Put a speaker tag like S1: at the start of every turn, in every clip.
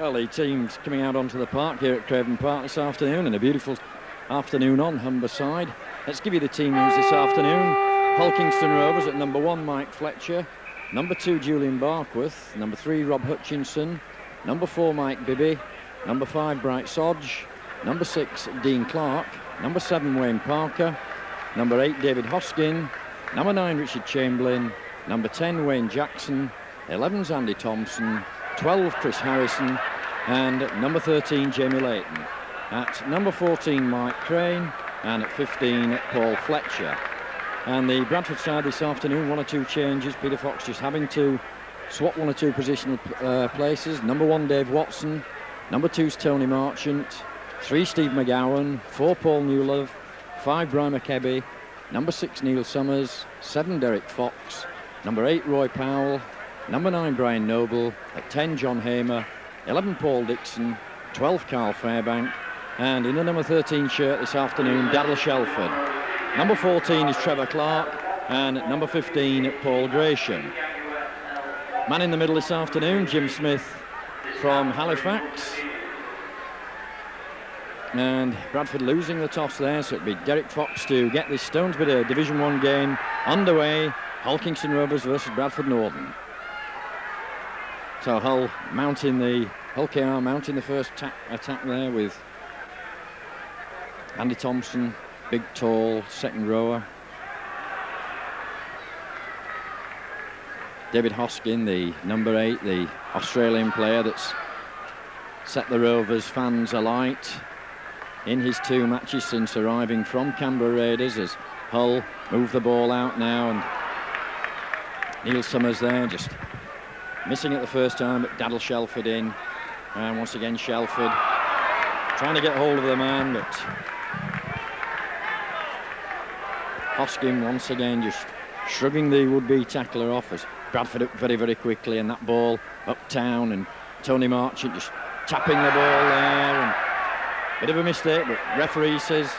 S1: Well, the team's coming out onto the park here at Craven Park this afternoon, and a beautiful afternoon on Humberside. Let's give you the team news this afternoon. Hull Kr V Rovers at number 1, Mike Fletcher. Number 2, Julian Barkworth. Number 3, Rob Hutchinson. Number 4, Mike Bibby. Number 5, Bright Sodge. Number 6, Dean Clark. Number 7, Wayne Parker. Number 8, David Hoskin. Number 9, Richard Chamberlain. Number 10, Wayne Jackson. 11's Andy Thompson. 12, Chris Harrison. And number 13, Jamie Layton. At number 14, Mike Crane. And at 15, Paul Fletcher. And the Bradford side this afternoon, 1 or 2 changes. Peter Fox just having to swap 1 or 2 positional places. Number 1, Dave Watson. Number 2's Tony Marchant. 3, Steve McGowan. 4, Paul Newlove. 5, Brian McKebby. Number 6, Neil Summers. 7, Derek Fox. Number 8, Roy Powell. Number 9, Brian Noble. At 10, John Hamer. 11, Paul Dixon. 12, Carl Fairbank. And in the number 13 shirt this afternoon, Daryl Shelford. Number 14 is Trevor Clark. And at number 15, Paul Gratian. Man in the middle this afternoon, Jim Smith from Halifax. And Bradford losing the toss there, so it'd be Derek Fox to get this Stonesborough Division 1 game underway. Hull Kr V Rovers versus Bradford Northern. So Hull Kr mounting the first attack there with Andy Thompson, big tall second rower. David Hoskin, the number 8, the Australian player that's set the Rovers fans alight in his 2 matches since arriving from Canberra Raiders, as Hull move the ball out now, and Neil Summers there just missing it the first time, but Daryl Shelford in, and once again Shelford trying to get hold of the man, but Hoskin once again just shrugging the would-be tackler off as Bradford up very, very quickly, and that ball uptown, and Tony Marchant just tapping the ball there, and bit of a mistake, but referee says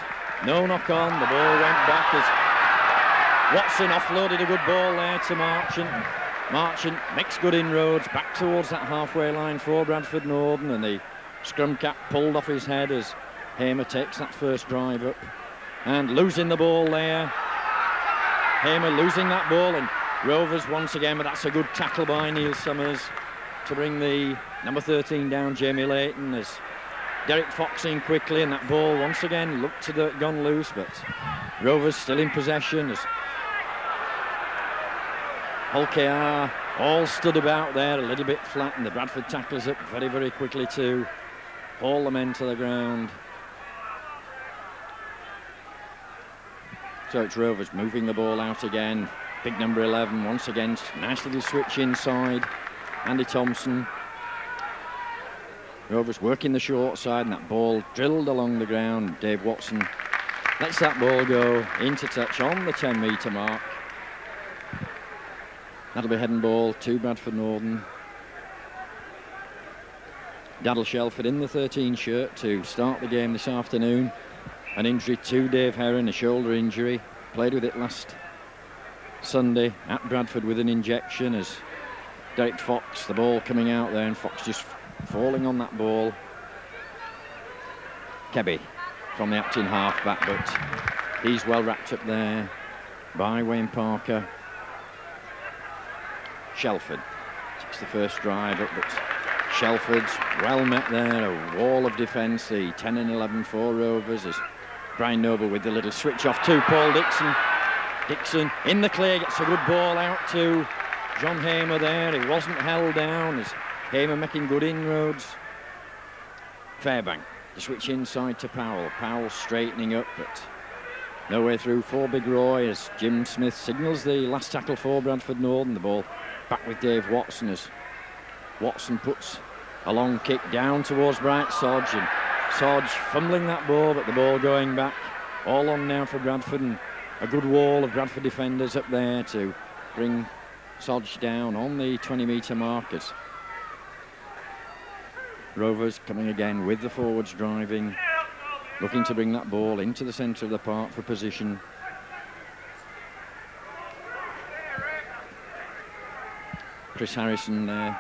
S1: no knock on. The ball went back as Watson offloaded a good ball there to Marchant. Marchant makes good inroads back towards that halfway line for Bradford Northern, and the scrum cap pulled off his head as Hamer takes that first drive up, and losing the ball there. Hamer losing that ball, and Rovers once again, but that's a good tackle by Neil Summers to bring the number 13 down, Jamie Layton, as Derek Fox in quickly, and that ball once again looked to have gone loose, but Rovers still in possession as Hull Kr all stood about there a little bit flat, and the Bradford tacklers up very, very quickly to haul the men to the ground. So it's Rovers moving the ball out again. Big number 11 once again, nice little switch inside. Andy Thompson. Rovers working the short side, and that ball drilled along the ground. Dave Watson lets that ball go into touch on the 10-metre mark. That'll be head and ball to Bradford Northern. Daryl Shelford in the 13 shirt to start the game this afternoon. An injury to Dave Heron, a shoulder injury. Played with it last Sunday at Bradford with an injection, as Derek Fox, the ball coming out there, and Fox just falling on that ball. Kebby from the acting half-back, but he's well wrapped up there by Wayne Parker. Shelford takes the first drive up, but Shelford's well met there, a wall of defence, the 10 and 11 for Rovers, as Brian Noble with the little switch off to Paul Dixon. Dixon in the clear, gets a good ball out to John Hamer there. He wasn't held down as Hamer making good inroads. Fairbank, the switch inside to Powell. Powell straightening up, but no way through for Big Roy as Jim Smith signals the last tackle for Bradford Northern. The ball back with Dave Watson as Watson puts a long kick down towards Bright Sodge, and Sodge fumbling that ball, but the ball going back. All on now for Bradford, and a good wall of Bradford defenders up there to bring Sodge down on the 20-metre markers. Rovers coming again with the forwards driving, looking to bring that ball into the centre of the park for position. Chris Harrison there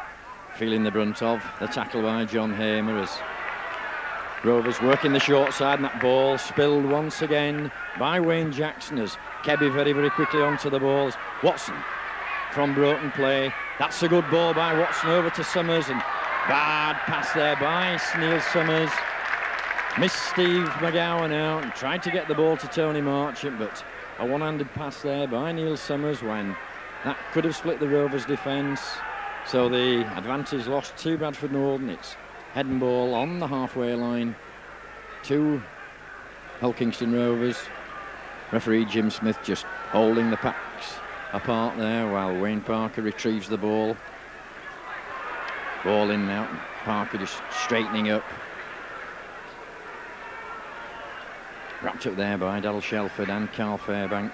S1: feeling the brunt of the tackle by John Hamer as Rovers working the short side, and that ball spilled once again by Wayne Jackson as Kebby very, very quickly onto the balls. Watson from broken play. That's a good ball by Watson over to Summers, and bad pass there by Neil Summers. Missed Steve McGowan out and tried to get the ball to Tony Marchant, but a one-handed pass there by Neil Summers when that could have split the Rovers' defence. So the advantage lost to Bradford Northern. It's head and ball on the halfway line to Hull Kingston Rovers. Referee Jim Smith just holding the packs apart there while Wayne Parker retrieves the ball. Ball in and out, and Parker just straightening up. Wrapped up there by Daryl Shelford and Carl Fairbank.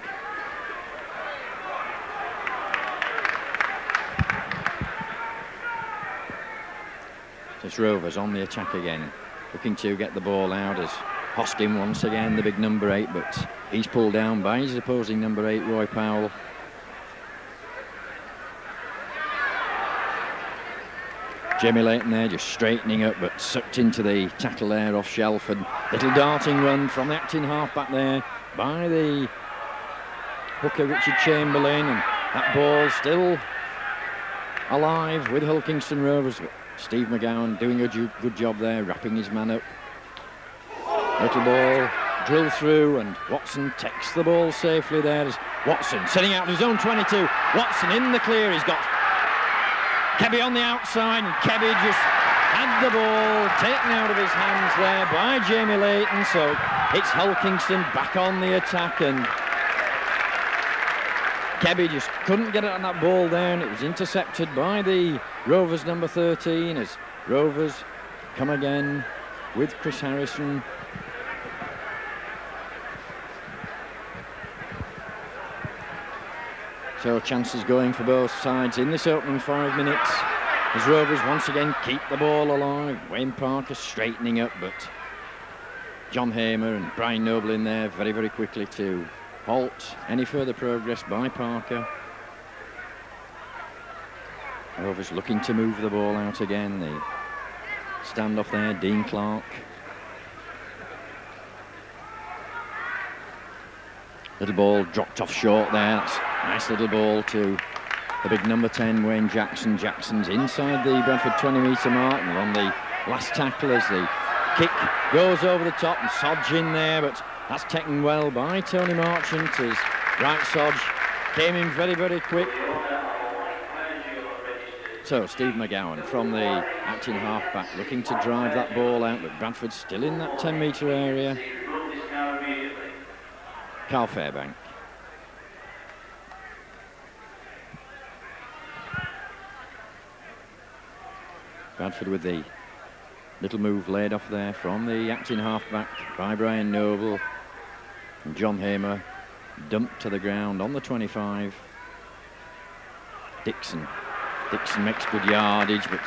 S1: It's Rovers on the attack again, looking to get the ball out as Hoskin once again, the big number 8, but he's pulled down by his opposing number 8, Roy Powell. Jamie Leighton there just straightening up, but sucked into the tackle there off Shelford. Little darting run from the acting half-back there by the hooker Richard Chamberlain, and that ball still alive with Hull Kingston Rovers. But Steve McGowan doing a good job there, wrapping his man up. Little ball drilled through, and Watson takes the ball safely there as Watson setting out his own 22. Watson in the clear, he's got Kebby on the outside, and Kebby just had the ball taken out of his hands there by Jamie Leighton. So it's Hull Kingston back on the attack, and Kebby just couldn't get it on that ball there, and it was intercepted by the Rovers number 13 as Rovers come again with Chris Harrison. So chances going for both sides in this opening 5 minutes as Rovers once again keep the ball alive. Wayne Parker straightening up, but John Hamer and Brian Noble in there very, very quickly to halt any further progress by Parker. Rovers looking to move the ball out again. The standoff there, Dean Clark. Little ball dropped off short there. That's a nice little ball to the big number 10, Wayne Jackson. Jackson's inside the Bradford 20-metre mark, and on the last tackle as the kick goes over the top, and Sodge in there, but that's taken well by Tony Marchant as Wright Sodge came in very, very quick. So Steve McGowan from the acting half-back looking to drive that ball out, but Bradford still in that 10-metre area. Carl Fairbank. Bradford with the little move laid off there from the acting half-back by Brian Noble. And John Hamer dumped to the ground on the 25. Dixon makes good yardage, but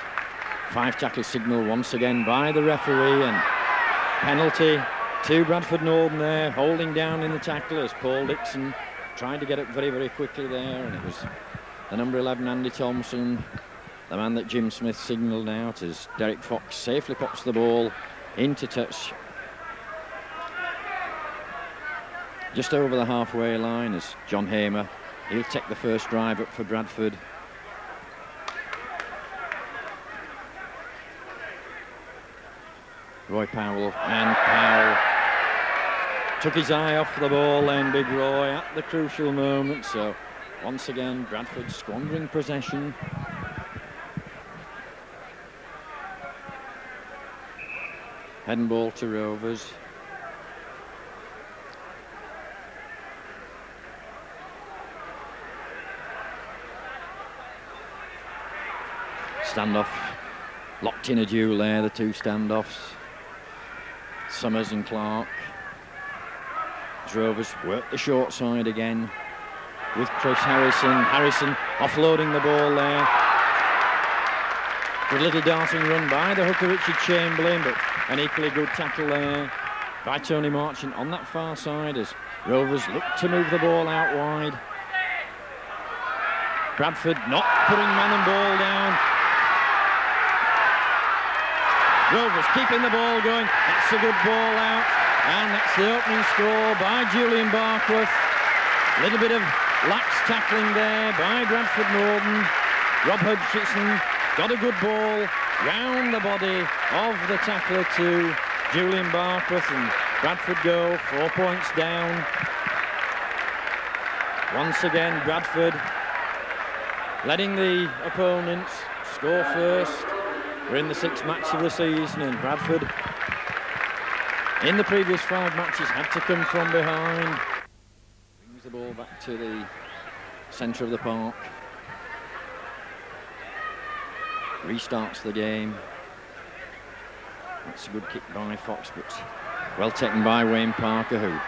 S1: 5 tackle signal once again by the referee, and penalty to Bradford Northern there, holding down in the tackle as Paul Dixon tried to get up very, very quickly there, and it was the number 11, Andy Thompson, the man that Jim Smith signalled out as Derek Fox safely pops the ball into touch just over the halfway line as John Hamer, he'll take the first drive up for Bradford. Roy Powell, and Powell took his eye off the ball then, Big Roy, at the crucial moment. So once again Bradford squandering possession. Head and ball to Rovers. Standoff locked in a duel there, the two standoffs. Summers and Clark. Rovers work the short side again with Chris Harrison. Harrison offloading the ball there. With a little darting run by the hooker Richard Chamberlain, but an equally good tackle there by Tony Marchant on that far side as Rovers look to move the ball out wide. Bradford not putting man and ball down. Rovers keeping the ball going. That's a good ball out. And that's the opening score by Julian Barkworth. A little bit of lax tackling there by Bradford Northern. Rob Hutchinson got a good ball round the body of the tackler to Julian Barkworth, and Bradford go 4 points down. Once again, Bradford letting the opponents score first. We're in the 6th match of the season, and Bradford, in the previous 5 matches, had to come from behind. Brings the ball back to the centre of the park. Restarts the game. That's a good kick by Fox, but well taken by Wayne Parker, who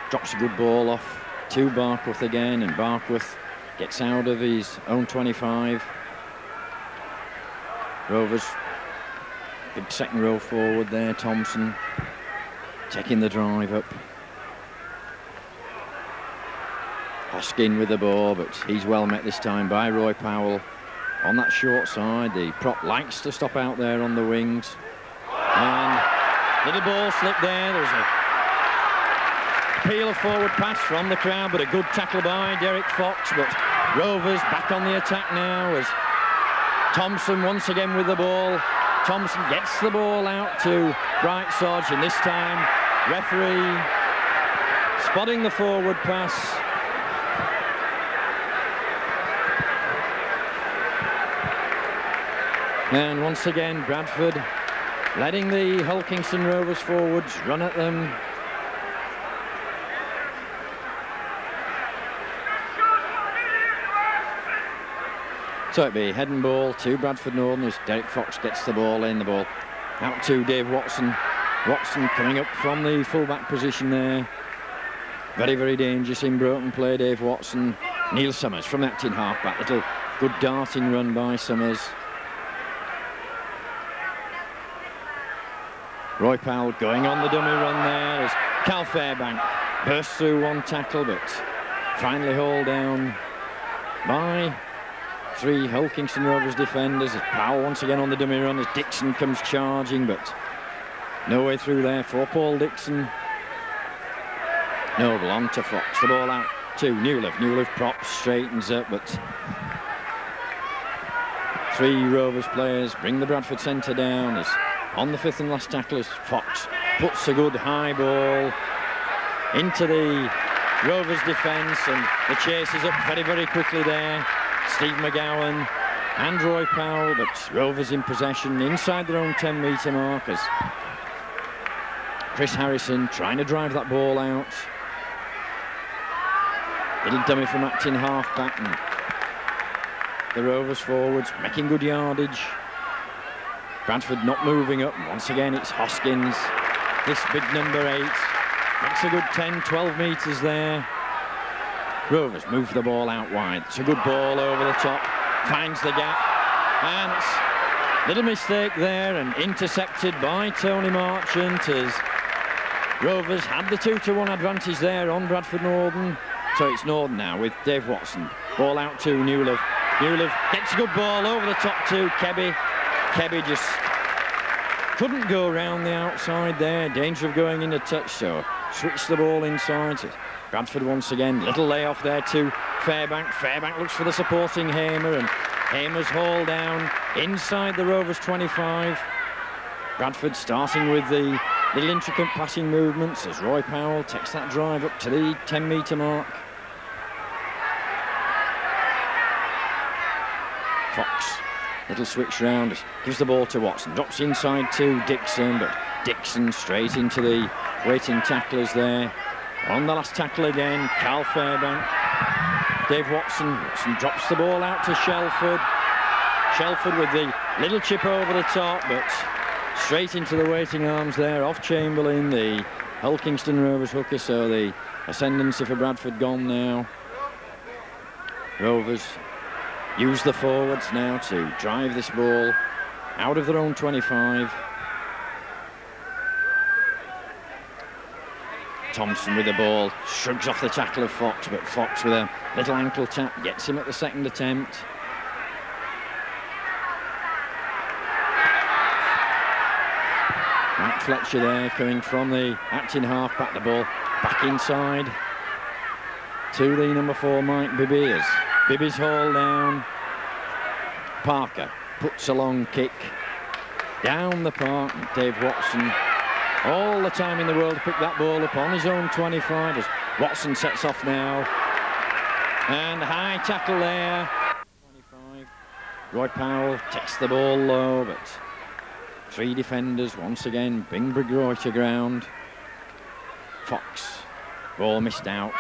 S1: drops a good ball off to Barkworth again, and Barkworth gets out of his own 25. Rovers, big second row forward there, Thompson taking the drive up. Hoskin with the ball, but he's well met this time by Roy Powell on that short side. The prop likes to stop out there on the wings. And little ball slip there. There's a peel of forward pass from the crowd, but a good tackle by Derek Fox. But Rovers back on the attack now as Thompson once again with the ball. Thompson gets the ball out to Bright Sodge, and this time referee spotting the forward pass. And once again, Bradford letting the Hull Kingston Rovers forwards run at them. So it'd be head and ball to Bradford Northern as Derek Fox gets the ball in. The ball out to Dave Watson. Watson coming up from the full-back position there. Very, very dangerous in broken play, Dave Watson. Neil Summers from that tin half-back. Little good darting run by Summers. Roy Powell going on the dummy run there as Cal Fairbank bursts through one tackle, but finally hauled down by 3 Hull Kingston Rovers defenders. As Powell once again on the dummy run as Dixon comes charging, but no way through there for Paul Dixon. Noble on to Fox. The ball out to Newliff. Newliff props, straightens up, but 3 Rovers players bring the Bradford centre down as on the 5th and last tackle as Fox puts a good high ball into the Rovers defence, and the chase is up very, very quickly there. Steve McGowan and Roy Powell, but Rovers in possession inside their own 10-metre mark as Chris Harrison trying to drive that ball out. Little dummy from Acton half-back, and the Rovers forwards making good yardage. Bradford not moving up. Once again, it's Hoskins. This big number 8 makes a good 10, 12 metres there. Rovers move the ball out wide. It's a good ball over the top. Finds the gap. And it's a little mistake there and intercepted by Tony Marchant as Rovers had the 2-1 advantage there on Bradford Northern. So it's Northern now with Dave Watson. Ball out to Newliff. Newliff gets a good ball over the top to Kebby. Kebby just couldn't go around the outside there. Danger of going into touch, so switched the ball inside. So Bradford once again, little layoff there to Fairbank. Fairbank looks for the supporting Hamer, and Hamer's hauled down inside the Rovers 25. Bradford starting with the little intricate passing movements as Roy Powell takes that drive up to the 10-metre mark. Fox, little switch round, gives the ball to Watson, drops inside to Dixon, but Dixon straight into the waiting tacklers there. On the last tackle again, Cal Fairbank. Dave Watson. Watson drops the ball out to Shelford. Shelford with the little chip over the top, but straight into the waiting arms there of Chamberlain, the Hull Kingston Rovers hooker, so the ascendancy for Bradford gone now. Rovers use the forwards now to drive this ball out of their own 25. Thompson with the ball, shrugs off the tackle of Fox, but Fox with a little ankle tap gets him at the second attempt. Mike Fletcher there coming from the acting half back, the ball back inside to the number 4 Mike Bibby as Bibby's hauled down. Parker puts a long kick down the park. Dave Watson all the time in the world to pick that ball up on his own 25 as Watson sets off now, and a high tackle there. 25. Roy Powell takes the ball low, but 3 defenders once again bring Roy to ground. Fox, ball missed out.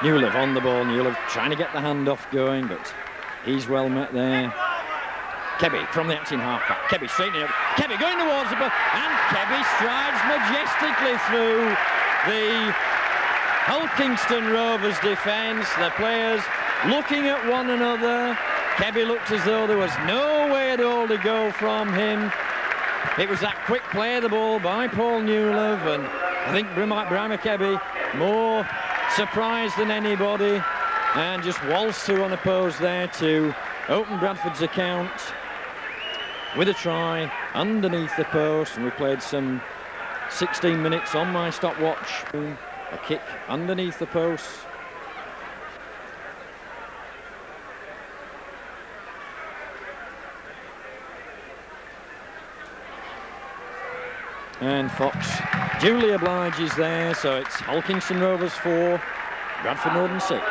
S1: Newlove on the ball. Newlove trying to get the handoff going, but he's well met there. Kebby from the acting halfback. Kebby straightening up. Kebby going towards the ball, and Kebby strides majestically through the Hull Kingston Rovers defence. The players looking at one another. Kebby looked as though there was no way at all to go from him. It was that quick play of the ball by Paul Newlove, and I think Brahma Kebby more surprised than anybody, and just waltzed through unopposed there to open Bradford's account with a try underneath the post. And we played some 16 minutes on my stopwatch. A kick underneath the post. And Fox duly obliges there, so it's Hull Kingston Rovers 4, Bradford Northern 6.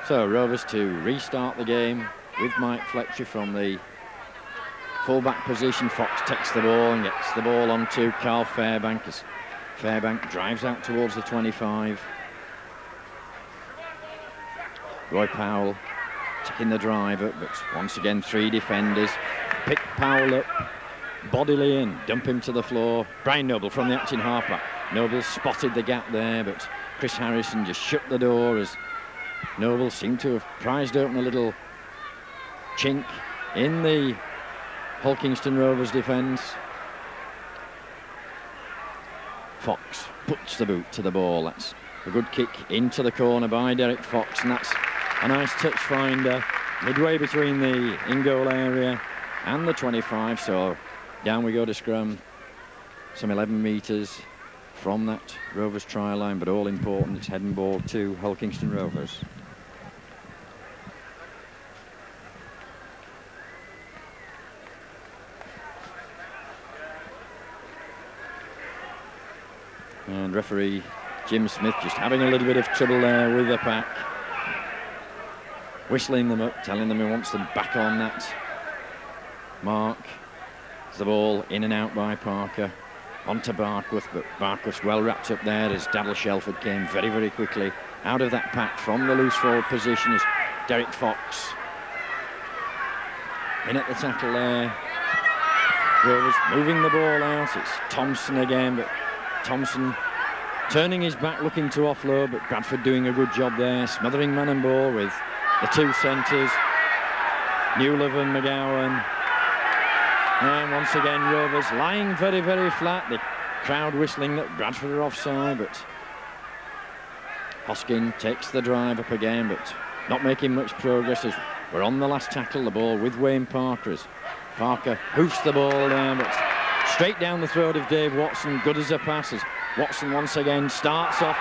S1: So Rovers to restart the game with Mike Fletcher from the full-back position. Fox takes the ball and gets the ball onto Carl Fairbank as Fairbank drives out towards the 25. Roy Powell taking the drive up, but once again 3 defenders pick Powell up bodily and dump him to the floor. Brian Noble from the acting halfback. Noble spotted the gap there, but Chris Harrison just shut the door as Noble seemed to have prized open a little chink in the Hull Kingston Rovers defence. Fox puts the boot to the ball. That's a good kick into the corner by Derek Fox, and that's a nice touch finder midway between the in-goal area and the 25. So down we go to scrum, some 11 metres from that Rovers try line, but all important, it's head and ball to Hull Kingston Rovers. And referee Jim Smith just having a little bit of trouble there with the pack, whistling them up, telling them he wants them back on that mark. The ball in and out by Parker onto Barkworth, but Barkworth's well wrapped up there as Daryl Shelford came very, very quickly out of that pack from the loose forward position as Derek Fox in at the tackle there. Rovers moving the ball out. It's Thompson again, but Thompson turning his back looking to offload, but Bradford doing a good job there, smothering man and ball with the 2 centres, Newlove and McGowan. And once again Rovers lying very, very flat. The crowd whistling that Bradford are offside, but Hoskin takes the drive up again, but not making much progress as we're on the last tackle. The ball with Wayne Parker as Parker hoofs the ball down, but straight down the throat of Dave Watson. Good as a pass as Watson once again starts off,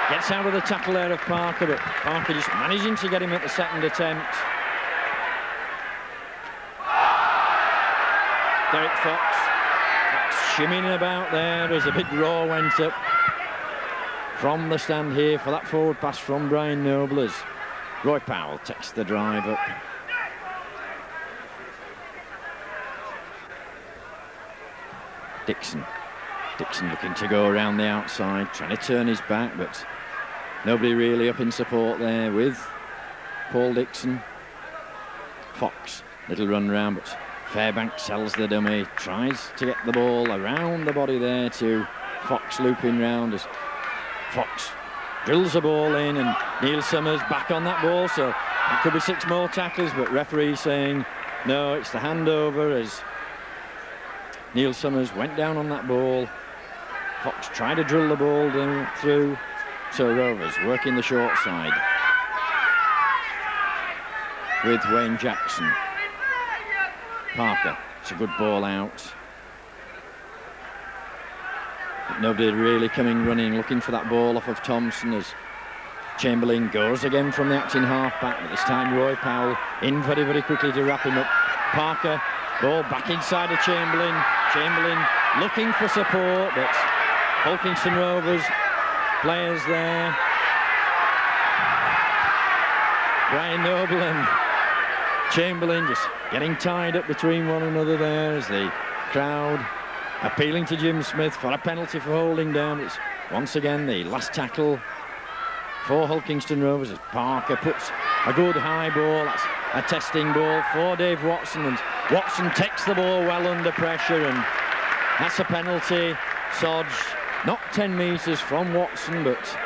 S1: gets out of the tackle there of Parker, but Parker just managing to get him at the second attempt. Derek Fox shimmying about there as a big roar went up from the stand here for that forward pass from Brian Noble as Roy Powell takes the drive up. Dixon looking to go around the outside, trying to turn his back, but nobody really up in support there with Paul Dixon. Fox, little run round, but Fairbank sells the dummy, tries to get the ball around the body there to Fox looping round as Fox drills the ball in, and Neil Summers back on that ball, so it could be 6 more tackles, but referee saying no, it's the handover as Neil Summers went down on that ball. Fox tried to drill the ball down through, so Rovers working the short side. with Wayne Jackson. Parker, it's a good ball out. But nobody really coming running, looking for that ball off of Thompson as Chamberlain goes again from the acting half-back, but this time Roy Powell in very, very quickly to wrap him up. Parker, ball back inside of Chamberlain. Chamberlain looking for support, but Hull Kingston Rovers players there. Brian Noble and Chamberlain just getting tied up between one another there as the crowd appealing to Jim Smith for a penalty for holding down. It's once again the last tackle for Hull Kingston Rovers as Parker puts a good high ball. That's a testing ball for Dave Watson, and Watson takes the ball well under pressure, and that's a penalty. Sodge not 10 metres from Watson, but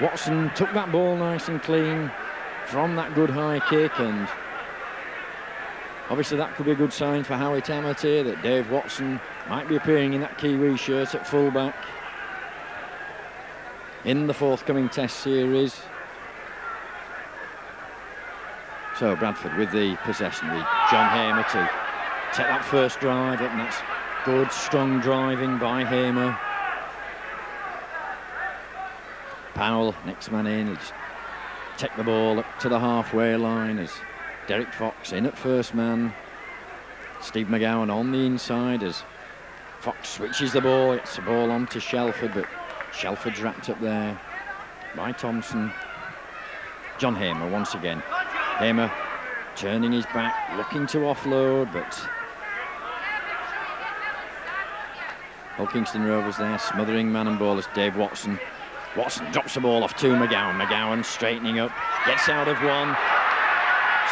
S1: Watson took that ball nice and clean from that good high kick, and obviously that could be a good sign for Howitt Amity that Dave Watson might be appearing in that Kiwi shirt at fullback in the forthcoming Test series. So Bradford with the possession with John Hamer to take that first drive up, and that's good strong driving by Hamer. Powell, next man in, just take the ball up to the halfway line as Derek Fox in at first man. Steve McGowan on the inside as Fox switches the ball. It's a ball on to Shelford, but Shelford's wrapped up there by Thompson. John Hamer once again. Hamer turning his back, looking to offload, but Hull Kingston Rovers there smothering man and ball as Dave Watson. Watson drops the ball off to McGowan. McGowan straightening up, gets out of one.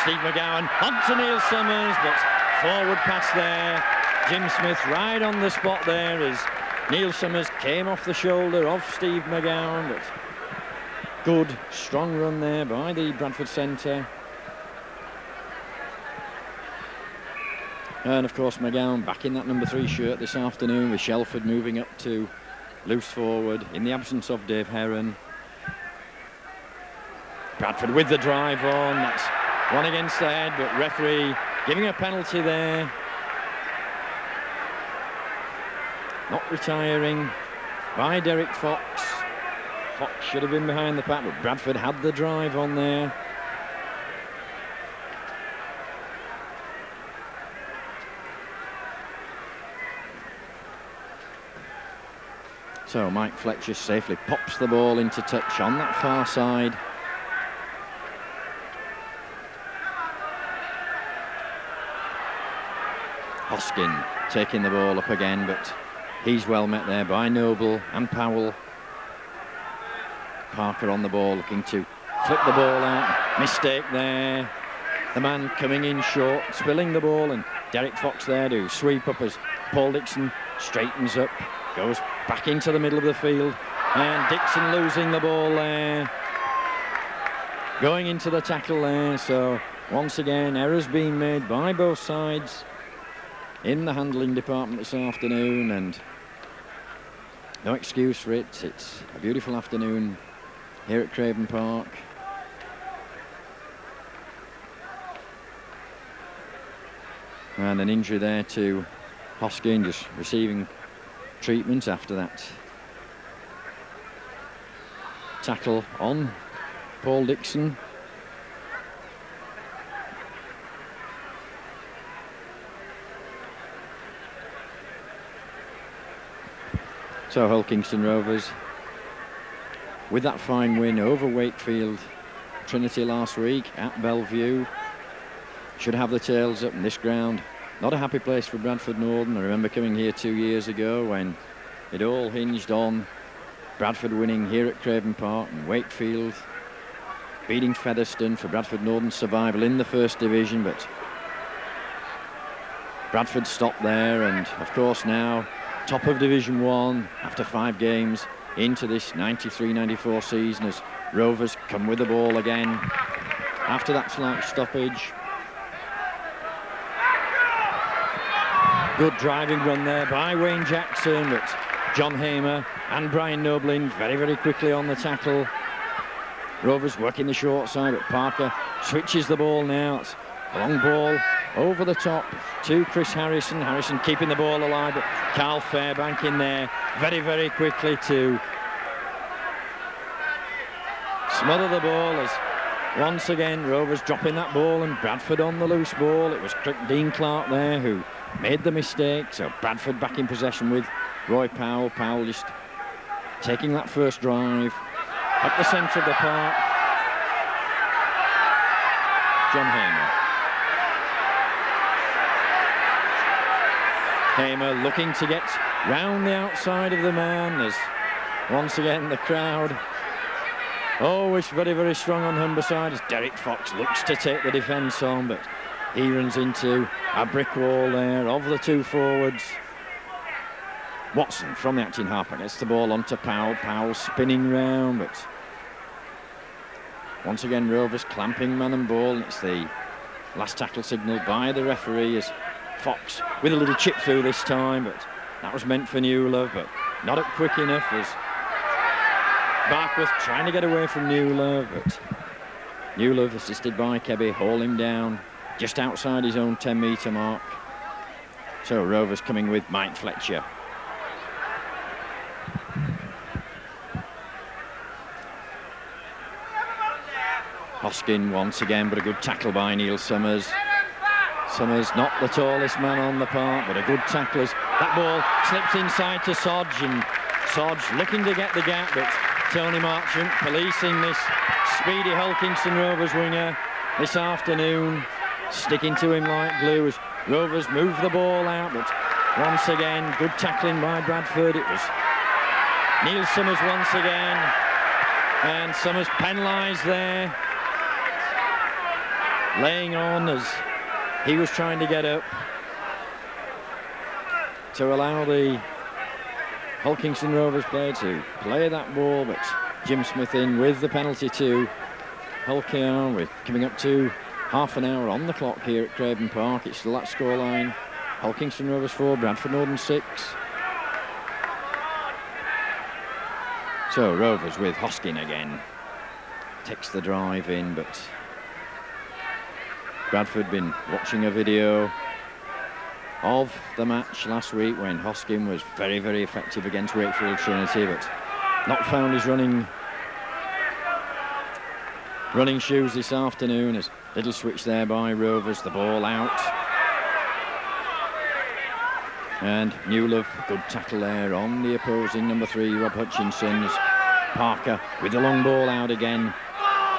S1: Steve McGowan onto Neil Summers, but forward pass there. Jim Smith right on the spot there as Neil Summers came off the shoulder of Steve McGowan, but good strong run there by the Bradford centre. And of course McGowan back in that number 3 shirt this afternoon, with Shelford moving up to loose forward in the absence of Dave Heron. Bradford with the drive on, that's one against the head, but referee giving a penalty there. Not retiring by Derek Fox. Fox should have been behind the pack, but Bradford had the drive on there. So Mike Fletcher safely pops the ball into touch on that far side. Hoskin taking the ball up again, but he's well met there by Noble and Powell. Parker on the ball, looking to flip the ball out. Mistake there. The man coming in short, spilling the ball, and Derek Fox there to sweep up as Paul Dixon straightens up, goes back into the middle of the field, and Dixon losing the ball there. Going into the tackle there, so once again errors being made by both sides in the handling department this afternoon, and no excuse for it. It's a beautiful afternoon here at Craven Park. And an injury there to Hoskin, just receiving treatment after that tackle on Paul Dixon. So Hull Kingston Rovers with that fine win over Wakefield Trinity last week at Bellevue should have the tails up in this ground. Not a happy place for Bradford Northern. I remember coming here 2 years ago when it all hinged on Bradford winning here at Craven Park, and Wakefield beating Featherstone for Bradford Northern's survival in the First Division, but Bradford stopped there, and of course now top of Division 1 after 5 games into this 93-94 season as Rovers come with the ball again after that slight stoppage. Good driving run there by Wayne Jackson, but John Hamer and Brian Noblin very, very quickly on the tackle. Rovers working the short side, but Parker switches the ball now. It's a long ball over the top to Chris Harrison. Harrison keeping the ball alive, but Carl Fairbank in there very, very quickly to smother the ball as once again Rovers dropping that ball and Bradford on the loose ball. It was Dean Clark there who made the mistake, so Bradford back in possession with Roy Powell. Powell just taking that first drive up the centre of the park. John Hamer looking to get round the outside of the man as once again the crowd always very, very strong on Humberside as Derek Fox looks to take the defence on, but he runs into a brick wall there of the two forwards. Watson from the acting halfback gets the ball onto Powell. Powell spinning round, but once again Rovers clamping man and ball, and it's the last tackle signal by the referee as Fox with a little chip through this time, but that was meant for Newlove, but not up quick enough as Barkworth trying to get away from Newlove, but Newlove assisted by Kebby haul him down just outside his own 10-metre mark. So Rovers coming with Mike Fletcher. Hoskin once again, but a good tackle by Neil Summers. Summers not the tallest man on the park, but a good tackle as that ball slips inside to Sodge, and Sodge looking to get the gap, but Tony Marchant policing this speedy Hull Kingston Rovers winger this afternoon, sticking to him like glue as Rovers move the ball out, but once again good tackling by Bradford. It was Neil Summers once again, and Summers penalised there, laying on as he was trying to get up to allow the Hull Kingston Rovers player to play that ball, but Jim Smith in with the penalty to Hull KR. We're coming up to half an hour on the clock here at Craven Park. It's still that scoreline: Hull Kingston Rovers 4, Bradford Northern 6. So Rovers with Hoskin again, takes the drive in, but Bradford been watching a video of the match last week when Hoskin was very, very effective against Wakefield Trinity, but not found his running shoes this afternoon. As little switch there by Rovers, the ball out, and Newlove, good tackle there on the opposing number 3 Rob Hutchinson. Parker with the long ball out again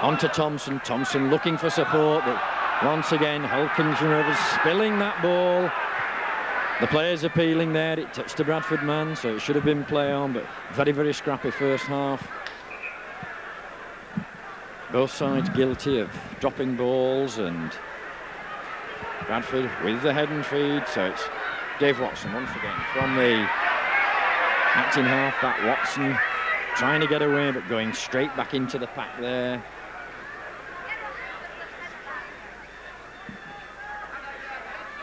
S1: onto Thompson. Thompson looking for support, but once again Hull Kingston Rovers spilling that ball. The players appealing there. It touched the Bradford man, so it should have been play on, but very, very scrappy first half. Both sides guilty of dropping balls, and Bradford with the head and feed. So it's Dave Watson once again from the acting half-back. Watson trying to get away, but going straight back into the pack there.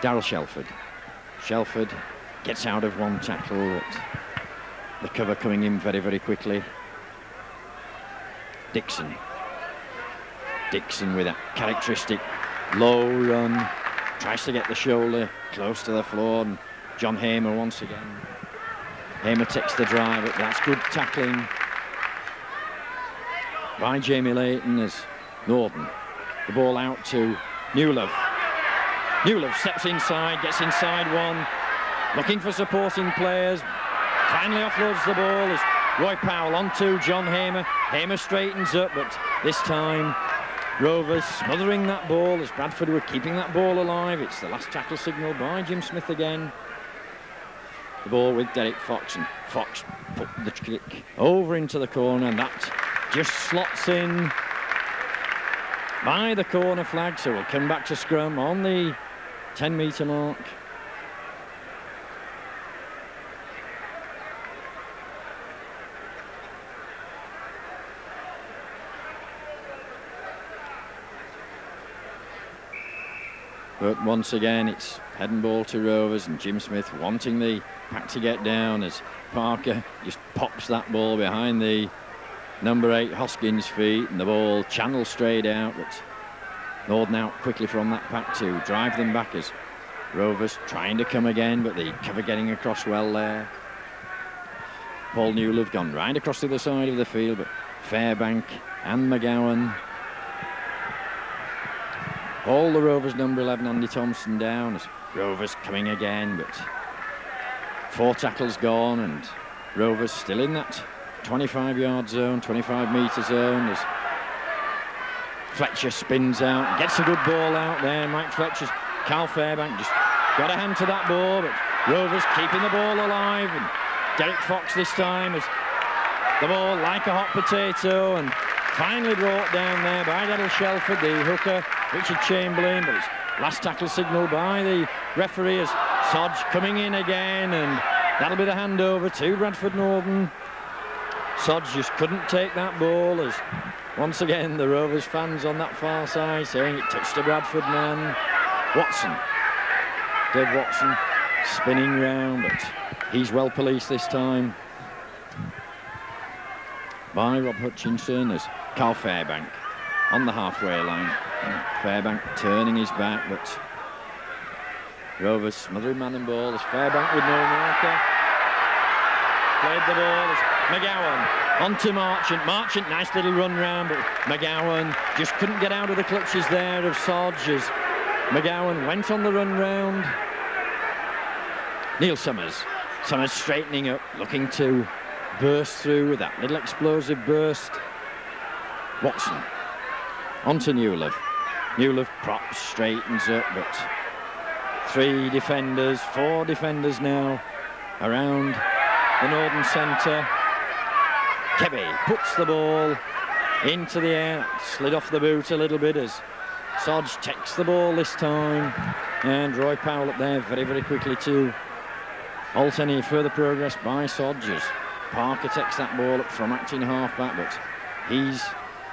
S1: Darryl Shelford. Shelford gets out of one tackle, but the cover coming in very, very quickly. Dixon with that characteristic low run, tries to get the shoulder close to the floor, and John Hamer once again. Hamer takes the drive, but that's good tackling by Jamie Layton as Norton. The ball out to Newlove. Newlove steps inside, gets inside one, looking for supporting players. Finally offloads the ball as Roy Powell onto John Hamer. Hamer straightens up, but this time Rovers smothering that ball as Bradford were keeping that ball alive. It's the last tackle signal by Jim Smith again. The ball with Derek Fox, and Fox put the kick over into the corner, and that just slots in by the corner flag. So we'll come back to scrum on the 10-metre mark. But once again, it's head and ball to Rovers, and Jim Smith wanting the pack to get down as Parker just pops that ball behind the number 8 Hoskins' feet, and the ball channeled straight out, but Northern out quickly from that pack to drive them back as Rovers trying to come again, but the cover getting across well there. Paul Newell have gone right across to the side of the field, but Fairbank and McGowan. All the Rovers number 11 Andy Thompson down as Rovers coming again, but 4 tackles gone and Rovers still in that 25-yard zone, 25-metre zone as Fletcher spins out, gets a good ball out there. Mike Fletcher's Carl Fairbank just got a hand to that ball, but Rovers keeping the ball alive, and Derek Fox this time is the ball like a hot potato and finally brought down there by Daryl Shelford, the hooker, Richard Chamberlain, but it's last tackle signal by the referee as Sodge coming in again, and that'll be the handover to Bradford Northern. Sodge just couldn't take that ball as once again the Rovers fans on that far side saying it touched a Bradford man. Watson, Dave Watson spinning round, but he's well policed this time by Rob Hutchinson as Carl Fairbank on the halfway line. Fairbank turning his back, but Rovers smothering man and ball as Fairbank with no marker. Played the ball as McGowan onto Marchant. Marchant, nice little run round, but McGowan just couldn't get out of the clutches there of Sodge as McGowan went on the run round. Neil Summers. Summers straightening up, looking to burst through with that little explosive burst. Watson onto Newell. Newell props, straightens up, but 4 defenders now around the Northern centre. Kebby puts the ball into the air, slid off the boot a little bit as Sodge takes the ball this time, and Roy Powell up there very, very quickly to halt any further progress by Sodge as Parker takes that ball up from acting half-back, but he's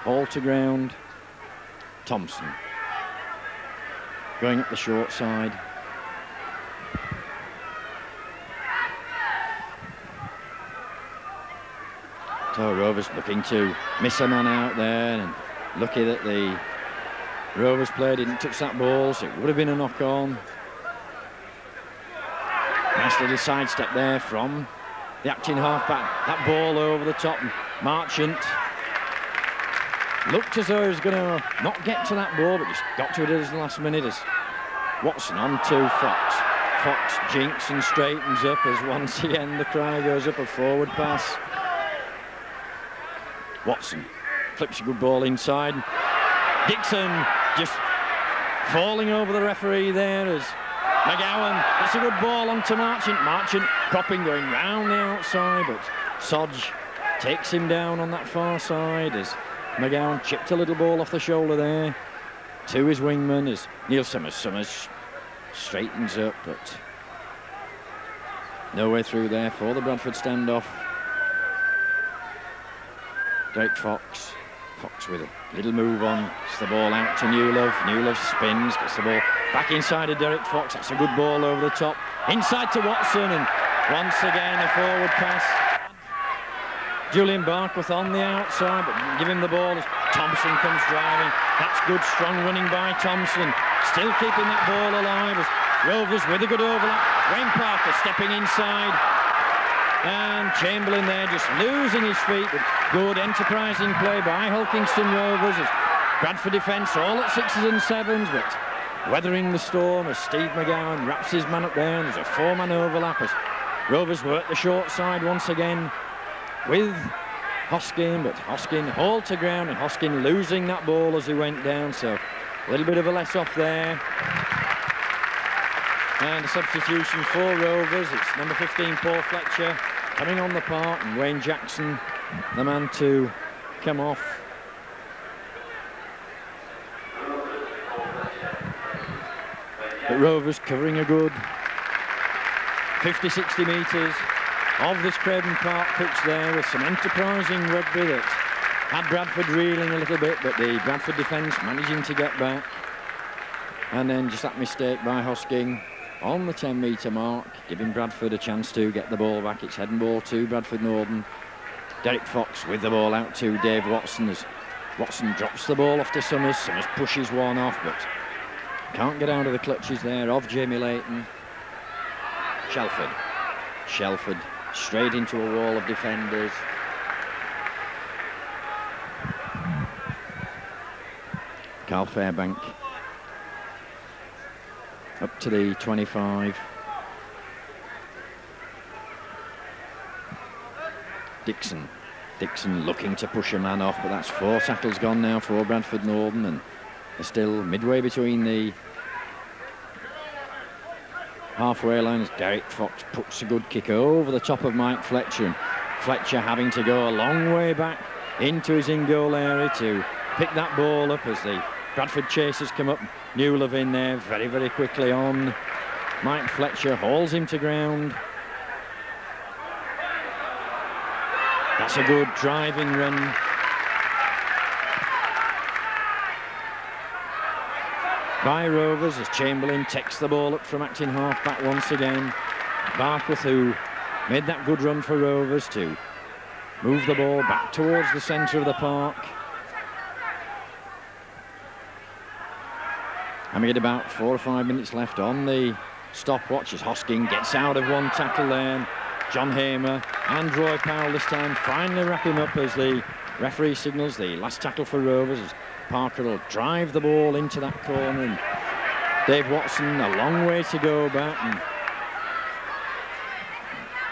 S1: all to ground. Thompson going up the short side. So Rovers looking to miss a man out there, and lucky that the Rovers player didn't touch that ball, so it would have been a knock-on. Nice little sidestep there from the acting halfback. That ball over the top. Marchant looked as though he was going to not get to that ball, but just got to it at the last minute as Watson on to Fox. Fox jinks and straightens up as once again the cry goes up, a forward pass. Watson flips a good ball inside. Dixon just falling over the referee there as McGowan gets a good ball onto Marchant. Marchant propping, going round the outside, but Sodge takes him down on that far side as McGowan chipped a little ball off the shoulder there to his wingman as Neil Summers. Summers straightens up, but no way through there for the Bradford standoff. Drake Fox. Fox with a little move on. Gets the ball out to Newlove. Newlove spins, gets the ball back inside of Derek Fox. That's a good ball over the top. Inside to Watson, and once again a forward pass. Julian Barkworth on the outside, but give him the ball as Thompson comes driving. That's good, strong running by Thompson. Still keeping that ball alive as Rovers with a good overlap. Wayne Parker stepping inside. And Chamberlain there just losing his feet, but good enterprising play by Hull Kingston Rovers as Bradford defence all at 6s and 7s, but weathering the storm as Steve McGowan wraps his man up there, and there's a 4-man overlap as Rovers work the short side once again with Hoskin, but Hoskin hauled to ground, and Hoskin losing that ball as he went down, so a little bit of a let off there. And a substitution for Rovers. It's number 15, Paul Fletcher, coming on the park, and Wayne Jackson, the man to come off. But Rovers covering a good 50-60 metres of this Craven Park pitch there with some enterprising rugby that had Bradford reeling a little bit, but the Bradford defence managing to get back. And then just that mistake by Hosking on the 10-metre mark, giving Bradford a chance to get the ball back. It's head and ball to Bradford Northern. Derek Fox with the ball out to Dave Watson as Watson drops the ball off to Summers. Summers pushes one off, but can't get out of the clutches there of Jamie Leighton. Shelford straight into a wall of defenders. Carl Fairbank up to the 25. Dixon looking to push a man off, but that's 4 tackles gone now for Bradford Northern, and they're still midway between the halfway line as Derek Fox puts a good kick over the top of Mike Fletcher, and Fletcher having to go a long way back into his in-goal area to pick that ball up as the Bradford chasers come up. Newlove in there very, very quickly on Mike Fletcher, hauls him to ground. That's a good driving run. By Rovers as Chamberlain takes the ball up from acting half back once again. Barkworth, who made that good run for Rovers to move the ball back towards the centre of the park. And we get about 4 or 5 minutes left on the stopwatch as Hosking gets out of one tackle there. John Hamer and Roy Powell this time finally wrap him up as the referee signals the last tackle for Rovers as Parker will drive the ball into that corner, and Dave Watson a long way to go back, and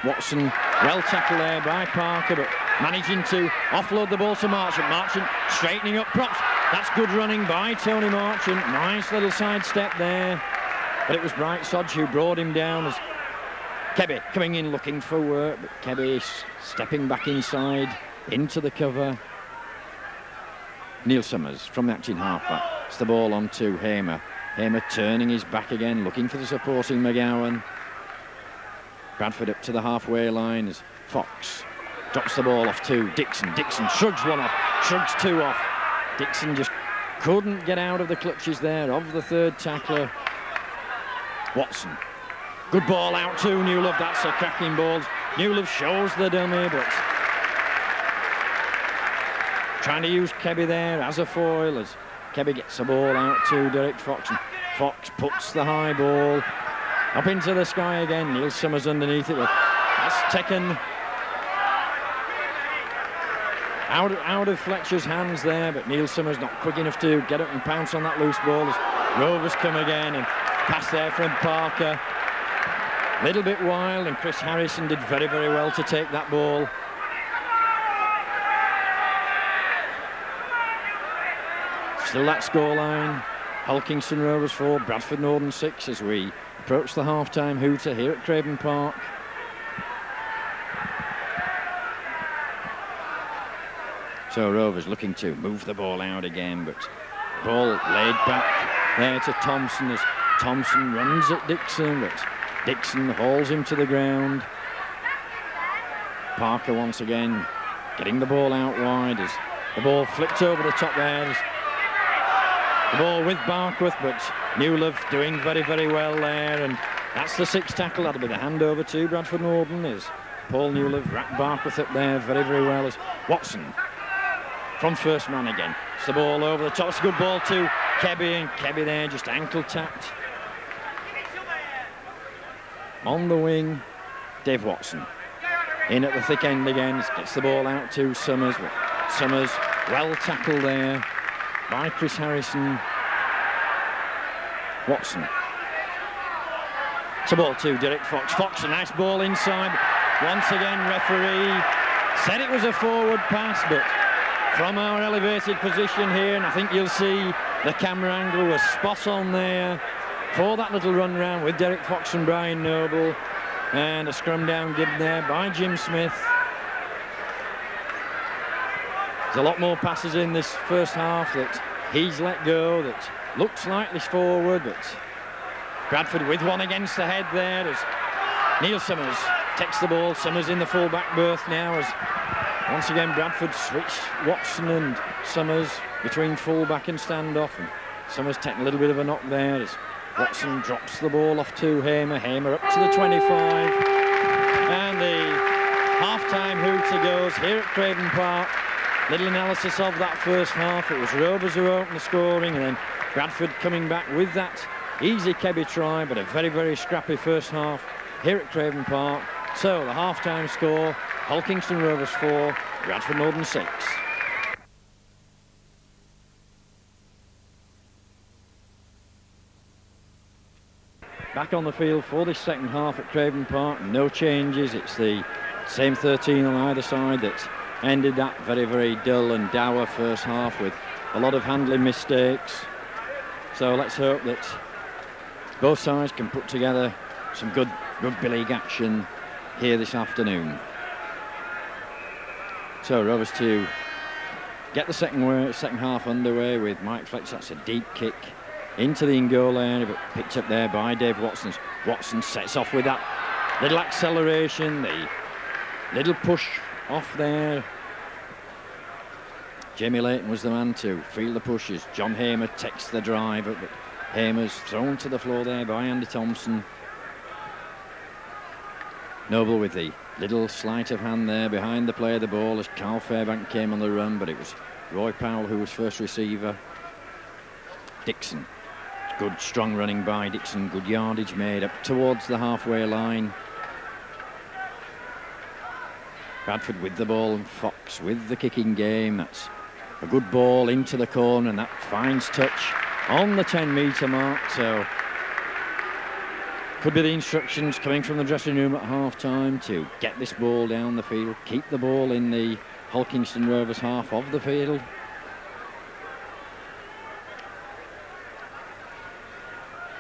S1: Watson well tackled there by Parker, but managing to offload the ball to Marchant. Marchant straightening up props. That's good running by Tony Marchant. Nice little sidestep there, but it was Bright Sodge who brought him down as Kebby coming in looking for work, but Kebby stepping back inside into the cover. Neil Summers from the acting halfback. It's the ball on to Hamer. Hamer turning his back again, looking for the supporting McGowan. Bradford up to the halfway line as Fox drops the ball off to Dixon. Dixon shrugs one off, shrugs 2 off. Dixon just couldn't get out of the clutches there of the 3rd tackler. Watson. Good ball out to Newlove. That's a cracking ball. Newlove shows the dummy, but trying to use Kebby there as a foil as Kebby gets the ball out to Derek Fox, and Fox puts the high ball up into the sky again. Neil Summers underneath it. That's taken out of Fletcher's hands there, but Neil Summers not quick enough to get up and pounce on that loose ball as Rovers come again, and pass there from Parker. Little bit wild, and Chris Harrison did very, very well to take that ball. Still that scoreline. Hull Kingston Rovers 4, Bradford Northern 6 as we approach the half-time hooter here at Craven Park. So Rovers looking to move the ball out again, but ball laid back there to Thompson as Thompson runs at Dixon, but Dixon hauls him to the ground. Parker once again getting the ball out wide as the ball flipped over the top there. The ball with Barkworth, but Newlove doing very, very well there, and that's the 6th tackle. That'll be the handover to Bradford Northern as Paul Newlove wrapped Barkworth up there very, very well as Watson from first man again. It's the ball over the top. It's a good ball to Kebby, and Kebby there just ankle tapped. On the wing, Dave Watson in at the thick end again. Gets the ball out to Summers, but Summers well tackled there by Chris Harrison. Watson. It's a ball to Derek Fox. Fox, a nice ball inside. Once again, referee said it was a forward pass, but from our elevated position here, and I think you'll see the camera angle was spot on there for that little run round with Derek Fox and Brian Noble, and a scrum down given there by Jim Smith. There's a lot more passes in this first half that he's let go that look slightly forward, but Bradford with one against the head there as Neil Summers takes the ball. Summers in the full-back berth now as once again Bradford switch Watson and Summers between full-back and stand-off, and Summers taking a little bit of a knock there as Watson drops the ball off to Hamer. Hamer up to the 25, and the half-time hooter goes here at Craven Park. Little analysis of that first half. It was Rovers who opened the scoring, and then Bradford coming back with that easy Kebby try, but a very, very scrappy first half here at Craven Park. So the half-time score, Hull Kingston Rovers 4, Bradford Northern 6. Back on the field for this second half at Craven Park, no changes. It's the same 13 on either side that ended that very, very dull and dour first half with a lot of handling mistakes. So let's hope that both sides can put together some good rugby league action here this afternoon. So Rovers to get the second half underway with Mike Fletcher. That's a deep kick into the in-goal area, but picked up there by Dave Watson. Watson sets off with that little acceleration, the little push off there. Jamie Layton was the man to feel the pushes. John Hamer takes the drive, but Hamer's thrown to the floor there by Andy Thompson. Noble with the little sleight of hand there behind the play of the ball as Carl Fairbank came on the run, but it was Roy Powell who was first receiver. Dixon, good strong running by Dixon, good yardage made up towards the halfway line. Bradford with the ball and Fox with the kicking game. That's a good ball into the corner, and that finds touch on the 10-metre mark. So could be the instructions coming from the dressing room at half-time to get this ball down the field, keep the ball in the Hull Kingston Rovers half of the field.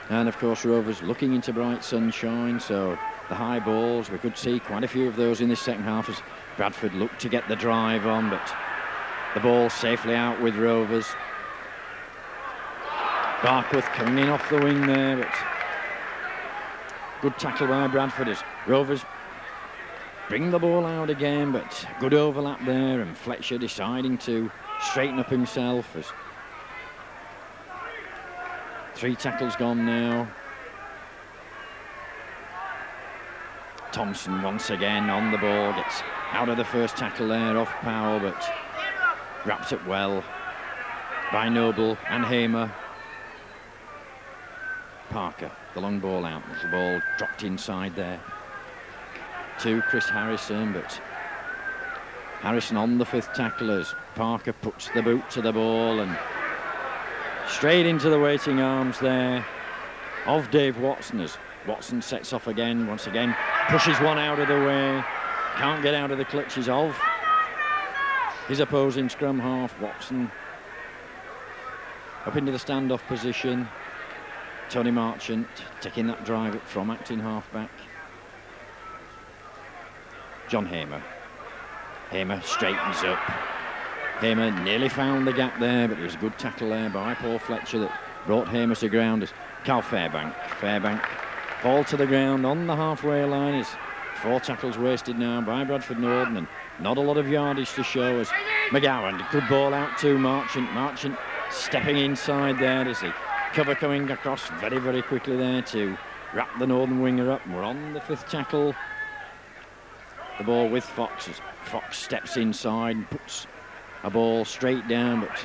S1: And of course Rovers looking into bright sunshine, so the high balls, we could see quite a few of those in this second half as Bradford looked to get the drive on, but the ball safely out with Rovers. Barkworth coming in off the wing there, but good tackle by Bradford as Rovers bring the ball out again, but good overlap there, and Fletcher deciding to straighten up himself as 3 tackles gone now. Thompson once again on the ball, gets out of the first tackle there off Powell, but wrapped up well by Noble and Hamer. Parker, the long ball out, the ball dropped inside there to Chris Harrison, but Harrison on the 5th tackle as Parker puts the boot to the ball and straight into the waiting arms there of Dave Watson as Watson sets off again, once again pushes one out of the way, can't get out of the clutches of his opposing scrum half. Watson up into the standoff position. Tony Marchant taking that drive up from acting halfback. John Hamer. Hamer straightens up. Hamer nearly found the gap there, but there was a good tackle there by Paul Fletcher that brought Hamer to ground as Carl Fairbank. Fairbank fall to the ground on the halfway line. Is 4 tackles wasted now by Bradford Northern, and not a lot of yardage to show as McGowan. Good ball out to Marchant. Marchant stepping inside there as the cover coming across very, very quickly there to wrap the Northern winger up. And we're on the 5th tackle. The ball with Fox as Fox steps inside and puts a ball straight down, but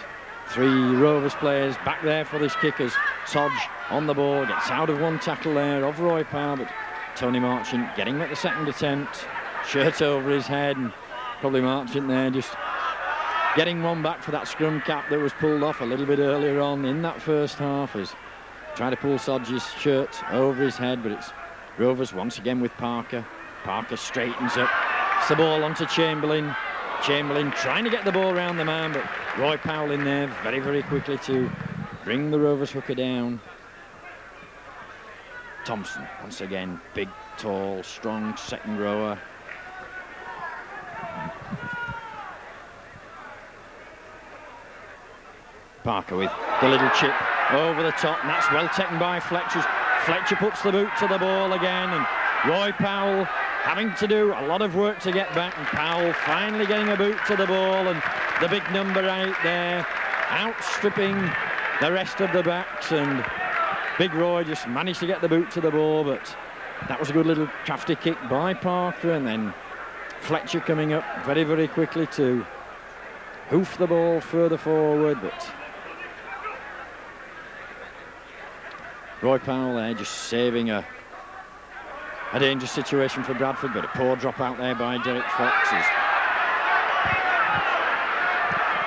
S1: 3 Rovers players back there for this kick as Sodge on the ball gets out of one tackle there of Roy Powell, but Tony Marchant getting at the second attempt, shirt over his head, and probably Marchant there just getting one back for that scrum cap that was pulled off a little bit earlier on in that first half as trying to pull Sodge's shirt over his head, but it's Rovers once again with Parker. Parker straightens up, it's the ball onto Chamberlain. Chamberlain trying to get the ball around the man, but Roy Powell in there very, very quickly to bring the Rovers hooker down. Thompson, once again, big, tall, strong second rower. Parker with the little chip over the top, and that's well taken by Fletcher. Fletcher puts the boot to the ball again, and Roy Powell having to do a lot of work to get back, and Powell finally getting a boot to the ball, and the big number 8 there, outstripping the rest of the backs, and Big Roy just managed to get the boot to the ball, but that was a good little crafty kick by Parker, and then Fletcher coming up very, very quickly to hoof the ball further forward, but Roy Powell there just saving a dangerous situation for Bradford, but a poor drop out there by Derek Fox.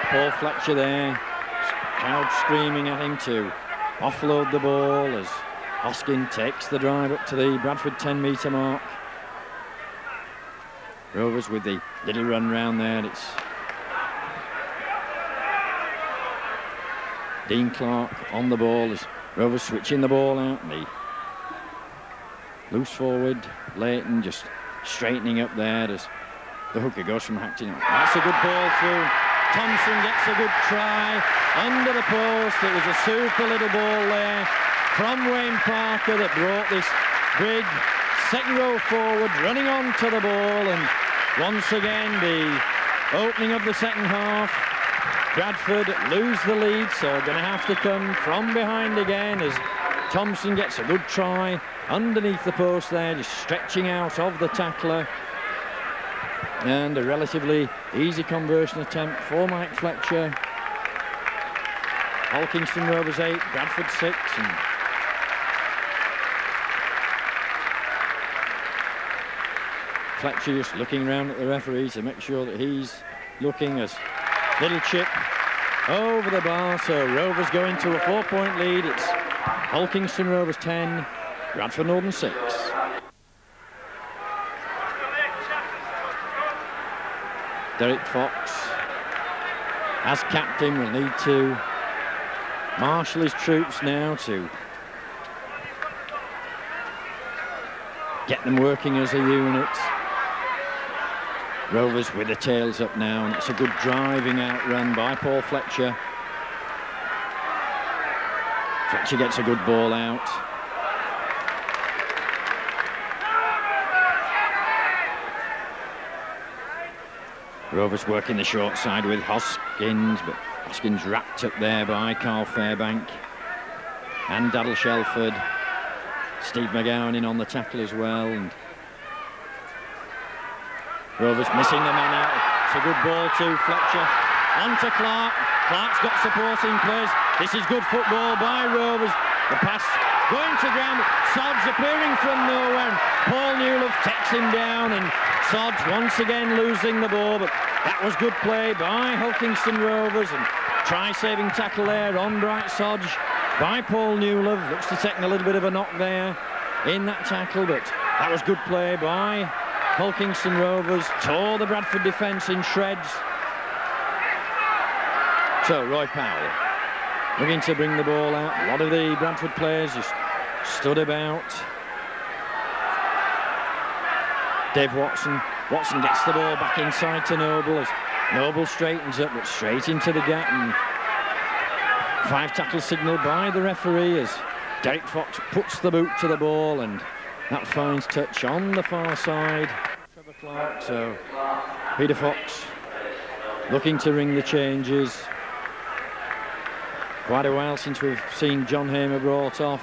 S1: Paul Fletcher there, crowd screaming at him to offload the ball as Hoskin takes the drive up to the Bradford 10-metre mark. Rovers with the little run round there. It's Dean Clark on the ball as Rovers switching the ball out. And the loose forward, Leighton just straightening up there as the hooker goes from Hackton. That's a good ball through. Thompson gets a good try under the post. It was a super little ball there from Wayne Parker that brought this big second row forward running on to the ball, and once again the opening of the second half, Bradford lose the lead, so going to have to come from behind again as Thompson gets a good try underneath the post there, just stretching out of the tackler, and a relatively easy conversion attempt for Mike Fletcher. Hull Kingston Rovers 8, Bradford 6, and Fletcher just looking around at the referee to make sure that he's looking, as little chip over the bar, so Rovers go into a 4-point lead. It's Hull Kingston Rovers 10, Bradford Northern 6. Derek Fox, as captain, will need to marshal his troops now to get them working as a unit. Rovers with the tails up now, and it's a good driving out run by Paul Fletcher. Fletcher gets a good ball out. Rovers working the short side with Hoskins, but Hoskins wrapped up there by Carl Fairbank and Daryl Shelford. Steve McGowan in on the tackle as well, and Rovers missing the man out. It's a good ball to Fletcher. On to Clark. Clark's got supporting players. This is good football by Rovers. The pass going to ground. Sods appearing from nowhere. Paul Newlove takes him down, and Sods once again losing the ball, but that was good play by Hull Kingston Rovers, and try-saving tackle there on Bright Sodge by Paul Newlove. Looks to take a little bit of a knock there in that tackle, but that was good play by Hull Kingston Rovers. Tore the Bradford defence in shreds. So Roy Powell looking to bring the ball out. A lot of the Bradford players just stood about. Dave Watson gets the ball back inside to Noble as Noble straightens up, but straight into the gap, and 5 tackle signal by the referee as Derek Fox puts the boot to the ball, and that finds touch on the far side. Trevor Clark, so Peter Fox looking to ring the changes. Quite a while since we've seen John Hamer brought off.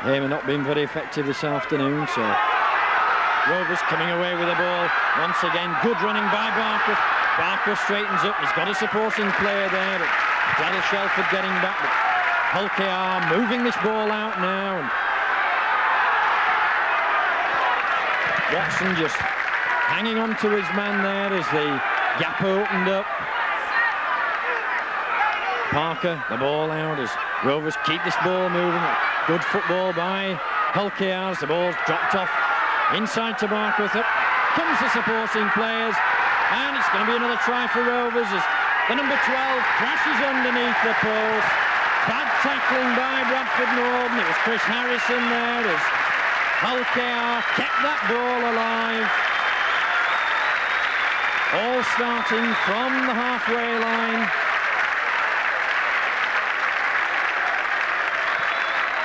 S1: Hamer not been very effective this afternoon, so Rovers coming away with the ball. Once again, good running by Barker. Barker straightens up. He's got a supporting player there, but Daryl Shelford getting back. But Hull KR moving this ball out now, and Watson just hanging on to his man there as the gap opened up. Parker, the ball out as Rovers keep this ball moving. Good football by Hull KR as the ball's dropped off inside to Barkworth. Up comes the supporting players, and it's going to be another try for Rovers as the number 12 crashes underneath the post. Bad tackling by Bradford Northern. It was Chris Harrison there as Hull KR kept that ball alive. All starting from the halfway line.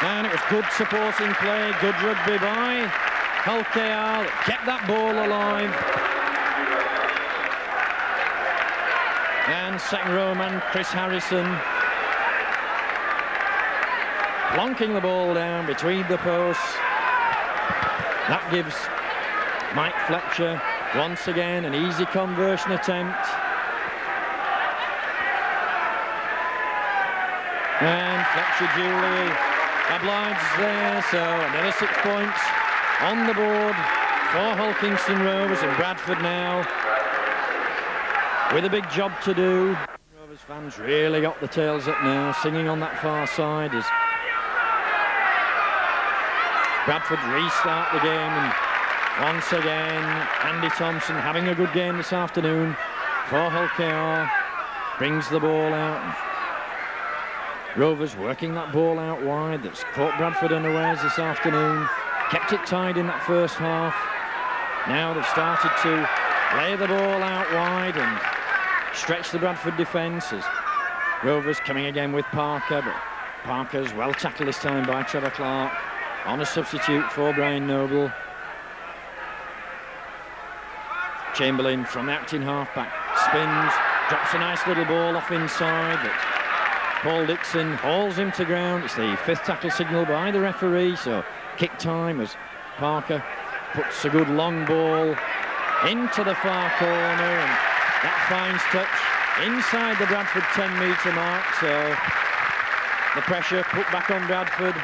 S1: And it was good supporting play, good rugby by Hull KR that kept that ball alive. And second row man Chris Harrison plonking the ball down between the posts. That gives Mike Fletcher Once again, an easy conversion attempt. And Fletcher Julie obliges there, so another 6 points on the board for Hull Kingston Rovers, and Bradford now with a big job to do. Rovers fans really got the tails up now, singing on that far side as Bradford restart the game. And once again, Andy Thompson having a good game this afternoon for Hull KR, brings the ball out. Rovers working that ball out wide that's caught Bradford unawares this afternoon. Kept it tied in that first half. Now they've started to lay the ball out wide and stretch the Bradford defence as Rovers coming again with Parker, but Parker's well tackled this time by Trevor Clark on a substitute for Brian Noble. Chamberlain from the acting half-back spins, drops a nice little ball off inside, but Paul Dixon hauls him to ground. It's the 5th tackle signal by the referee, so kick time as Parker puts a good long ball into the far corner, and that finds touch inside the Bradford 10-metre mark, so the pressure put back on Bradford.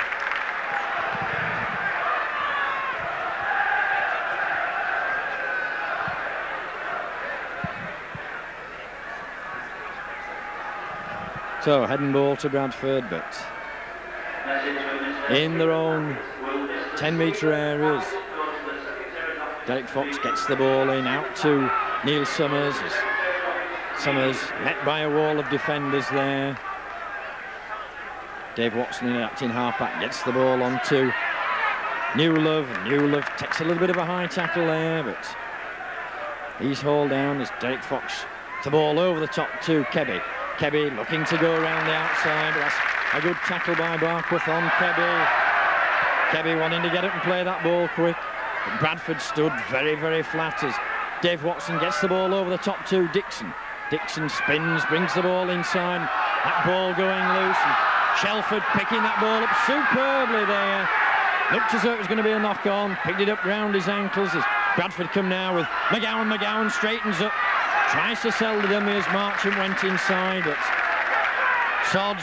S1: So heading ball to Bradford, but in their own 10-metre areas. Derek Fox gets the ball in, out to Neil Summers. Summers met by a wall of defenders there. Dave Watson in acting halfback gets the ball on to Newlove. Newlove takes a little bit of a high tackle there, but he's hauled down as Derek Fox the ball over the top to Kebby. Kebby looking to go around the outside. That's a good tackle by Barkworth on Kebby. Kebby wanting to get up and play that ball quick. But Bradford stood very, very flat as Dave Watson gets the ball over the top to Dixon. Dixon spins, brings the ball inside. That ball going loose. And Shelford picking that ball up superbly there. Looked as though it was going to be a knock on. Picked it up round his ankles as Bradford come now with McGowan. McGowan straightens up. Tries to sell the dummy as Marchant went inside, but Sodge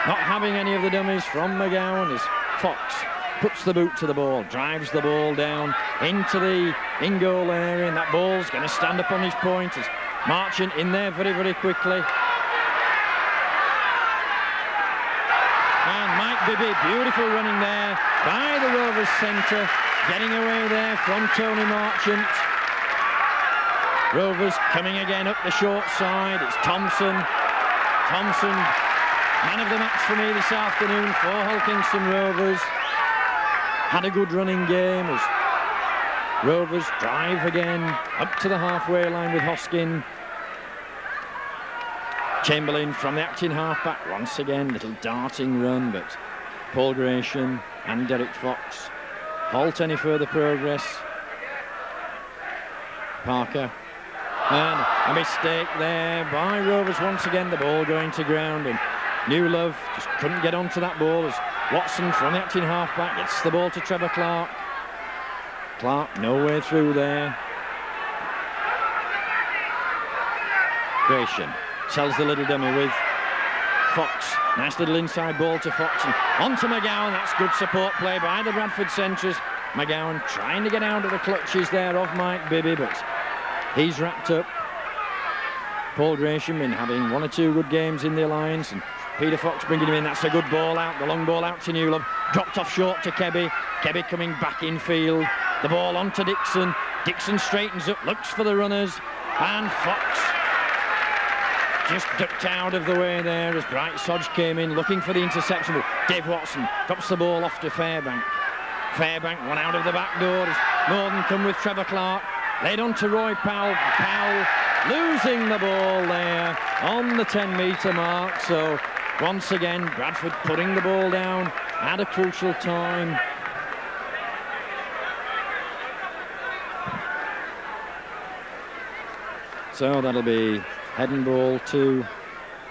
S1: not having any of the dummies from McGowan as Fox puts the boot to the ball, drives the ball down into the in-goal area, and that ball's going to stand up on his point as Marchant in there very, very quickly. And Mike Bibby, beautiful running there by the Rovers centre, getting away there from Tony Marchant. Rovers coming again up the short side. It's Thompson. Thompson, man of the match for me this afternoon for Hull Kingston Rovers. Had a good running game as Rovers drive again up to the halfway line with Hoskin. Chamberlain from the acting halfback once again, little darting run, but Paul Gratian and Derek Fox halt any further progress. Parker. And a mistake there by Rovers once again, the ball going to ground, and Newlove just couldn't get onto that ball as Watson from the acting halfback gets the ball to Trevor Clark. Clark no way through there. Gratian sells the little dummy with Fox. Nice little inside ball to Fox and onto McGowan. That's good support play by the Bradford centres. McGowan trying to get out of the clutches there of Mike Bibby, but he's wrapped up. Paul Gratian been having 1 or 2 good games in the Alliance, and Peter Fox bringing him in. That's a good ball out, the long ball out to Newlove. Dropped off short to Kebby. Kebby coming back in field. The ball on to Dixon. Dixon straightens up, looks for the runners, and Fox just ducked out of the way there as Bright Sodge came in looking for the interception. Dave Watson drops the ball off to Fairbank. Fairbank won out of the back door as Morden come with Trevor Clark. Laid on to Roy Powell. Powell losing the ball there on the 10-metre mark. So once again, Bradford putting the ball down at a crucial time. So that'll be head and ball to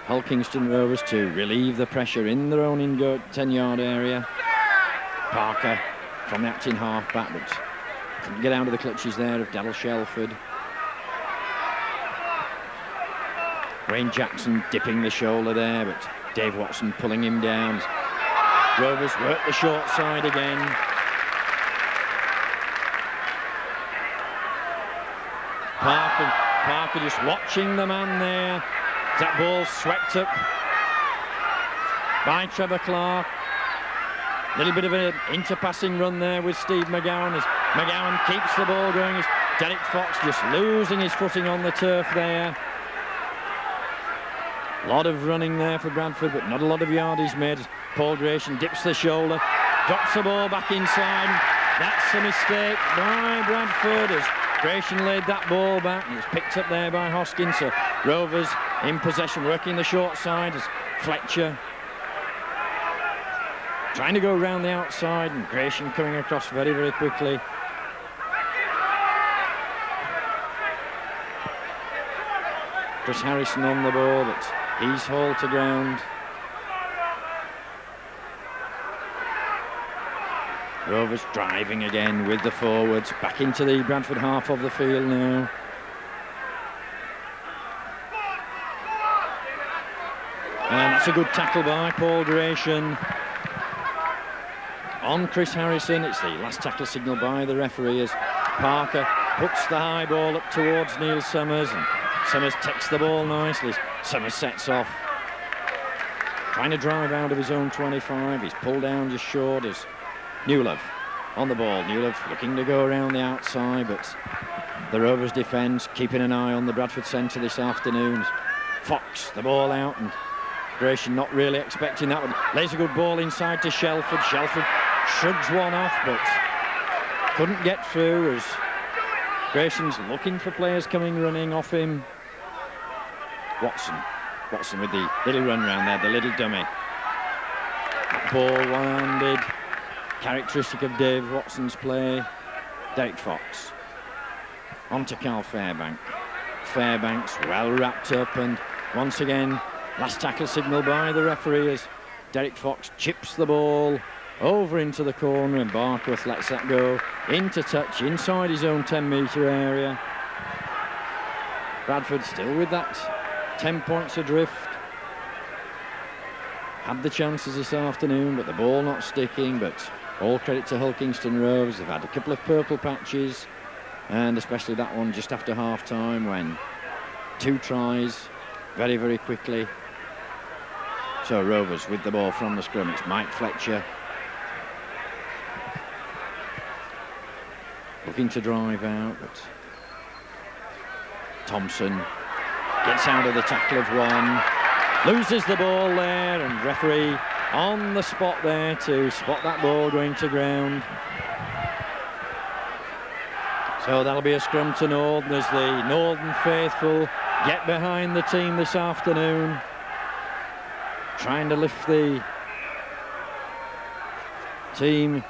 S1: Hull Kingston Rovers to relieve the pressure in their own in-go 10-yard area. Parker from the acting half-back, but Couldn't get out of the clutches there of Daryl Shelford. Wayne Jackson dipping the shoulder there, but Dave Watson pulling him down. Rovers work the short side again. Parker just watching the man there. That ball swept up by Trevor Clark. A little bit of an interpassing run there with Steve McGowan as McGowan keeps the ball going. As Derek Fox just losing his footing on the turf there. A lot of running there for Bradford, but not a lot of yardage made. Paul Gratian dips the shoulder, drops the ball back inside. That's a mistake by Bradford as Gratian laid that ball back, and it's picked up there by Hoskins. So Rovers in possession, working the short side as Fletcher trying to go around the outside, and Gratian coming across very, very quickly. Chris Harrison on the ball, but he's hauled to ground. Rovers driving again with the forwards, back into the Bradford half of the field now. And that's a good tackle by Paul Gratian on Chris Harrison. It's the last tackle signal by the referee as Parker puts the high ball up towards Neil Summers, and Summers takes the ball nicely. Summers sets off, trying to drive out of his own 25. He's pulled down just short as Newlove on the ball. Newlove looking to go around the outside, but the Rovers defence keeping an eye on the Bradford centre this afternoon. Fox the ball out, and Gratian not really expecting that one. Lays a good ball inside to Shelford. Shelford shrugs one off, but couldn't get through as Gratian's looking for players coming running off him. Watson with the little run round there, the little dummy. Ball one-handed, characteristic of Dave Watson's play. Derek Fox on to Carl Fairbank. Fairbank's well wrapped up, and once again last tackle signal by the referee as Derek Fox chips the ball over into the corner, and Barkworth lets that go into touch inside his own 10-metre area. Bradford still with that 10 points adrift. Had the chances this afternoon, but the ball not sticking. But all credit to Hull Kr Rovers. They've had a couple of purple patches, and especially that one just after half-time when 2 tries very, very quickly. So Rovers with the ball from the scrum. It's Mike Fletcher looking to drive out, but Thompson gets out of the tackle of one, loses the ball there, and referee on the spot there to spot that ball going to ground. So that'll be a scrum to Northern as the Northern faithful get behind the team this afternoon, trying to lift the team,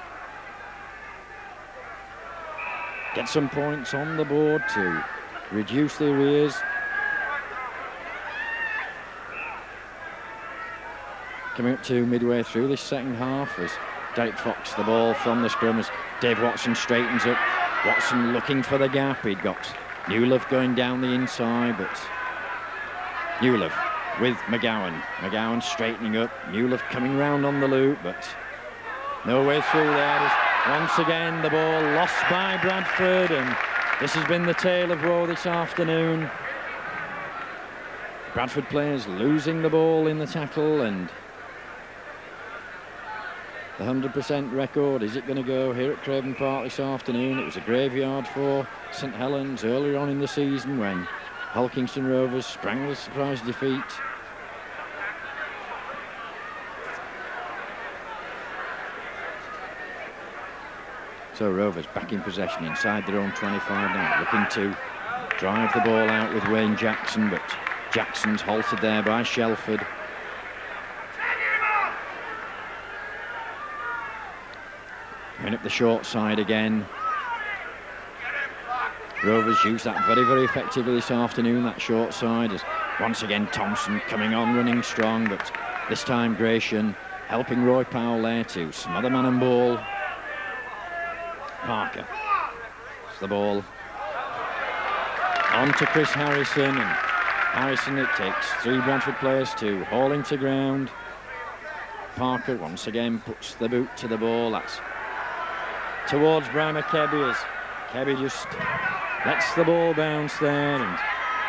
S1: get some points on the board to reduce the arrears. Coming up to midway through this second half as Derek Fox the ball from the scrum as Dave Watson straightens up. Watson looking for the gap. He'd got Newlove going down the inside, but Newlove with McGowan. McGowan straightening up. Newlove coming round on the loop, but no way through there. Once again, the ball lost by Bradford, and this has been the tale of woe this afternoon. Bradford players losing the ball in the tackle, and the 100% record, is it going to go here at Craven Park this afternoon? It was a graveyard for St Helens earlier on in the season when Hull Kr Rovers sprang the surprise defeat. So Rovers back in possession inside their own 25 now, looking to drive the ball out with Wayne Jackson, but Jackson's halted there by Shelford. Coming up the short side again. Rovers use that very, very effectively this afternoon, that short side, as once again Thompson coming on running strong, but this time Gratian helping Roy Powell there to smother man and ball. Parker It's the ball on to Chris Harrison, and Harrison, it takes 3 Bradford players to haul him to ground. Parker once again puts the boot to the ball. That's towards Brian McKebby as Kebby just lets the ball bounce there and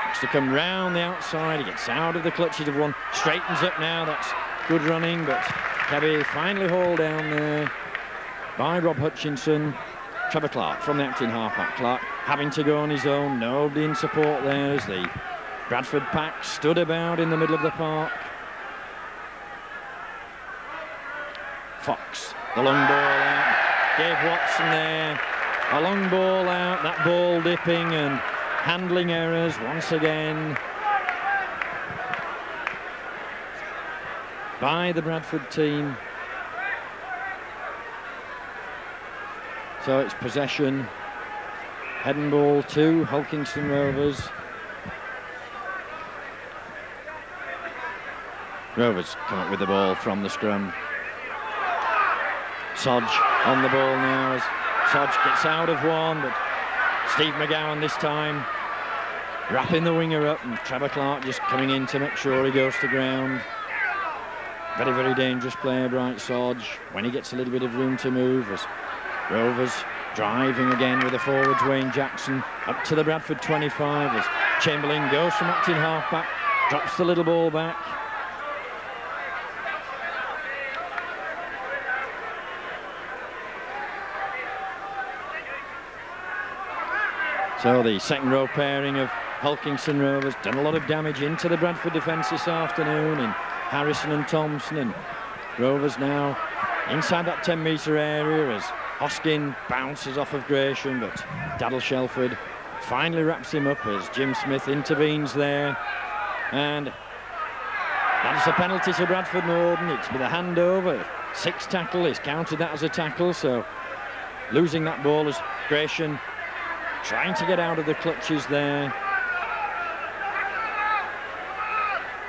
S1: looks to come round the outside. He gets out of the clutches of one, straightens up now. That's good running, but Kebby finally hauled down there by Rob Hutchinson. Trevor Clark from the acting halfback. Clark having to go on his own. Nobody in support there as the Bradford pack stood about in the middle of the park. Fox, the long ball out. Dave Watson there. A long ball out. That ball dipping and handling errors once again by the Bradford team. So it's possession. Head and ball to Hull Kingston Rovers. Rovers come up with the ball from the scrum. Sodge on the ball now as Sodge gets out of one, but Steve McGowan this time wrapping the winger up, and Trevor Clark just coming in to make sure he goes to ground. Very, very dangerous player, Bright Sodge, when he gets a little bit of room to move. As Rovers driving again with the forwards, Wayne Jackson up to the Bradford 25 as Chamberlain goes from acting halfback, drops the little ball back. So the second row pairing of Hull Kingston Rovers done a lot of damage into the Bradford defence this afternoon in Harrison and Thompson, and Rovers now inside that 10-metre area as Hoskin bounces off of Gresham, but Daddle Shelford finally wraps him up as Jim Smith intervenes there, and that's a penalty to Bradford Norden. It's with a handover. 6 tackle, he's counted that as a tackle, so losing that ball as Gresham trying to get out of the clutches there.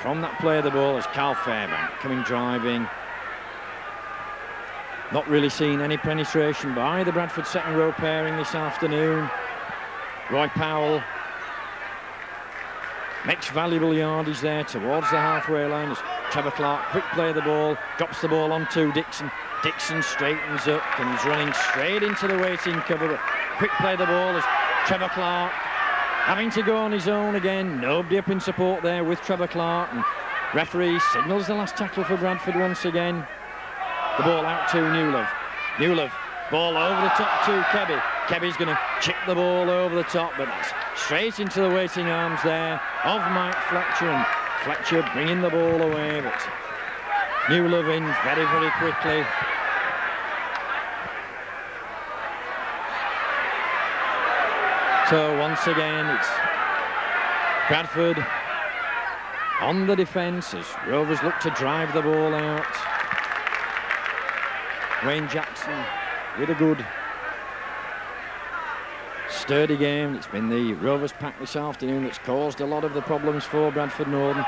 S1: From that play of the ball is Carl Fairbank coming driving. Not really seen any penetration by the Bradford second row pairing this afternoon. Roy Powell makes valuable yardage there towards the halfway line as Trevor Clark, quick play of the ball, drops the ball onto Dixon. Dixon straightens up and he's running straight into the waiting cover. But quick play of the ball as Trevor Clark having to go on his own again. Nobody up in support there with Trevor Clark, and referee signals the last tackle for Bradford once again. The ball out to Newlove. Newlove, ball over the top to Kebby. Kebby's going to chip the ball over the top, but that's straight into the waiting arms there of Mike Fletcher, and Fletcher bringing the ball away, but Newlove in very, very quickly. So once again, it's Bradford on the defence as Rovers look to drive the ball out. Wayne Jackson with a good, sturdy game. It's been the Rovers pack this afternoon that's caused a lot of the problems for Bradford Norden.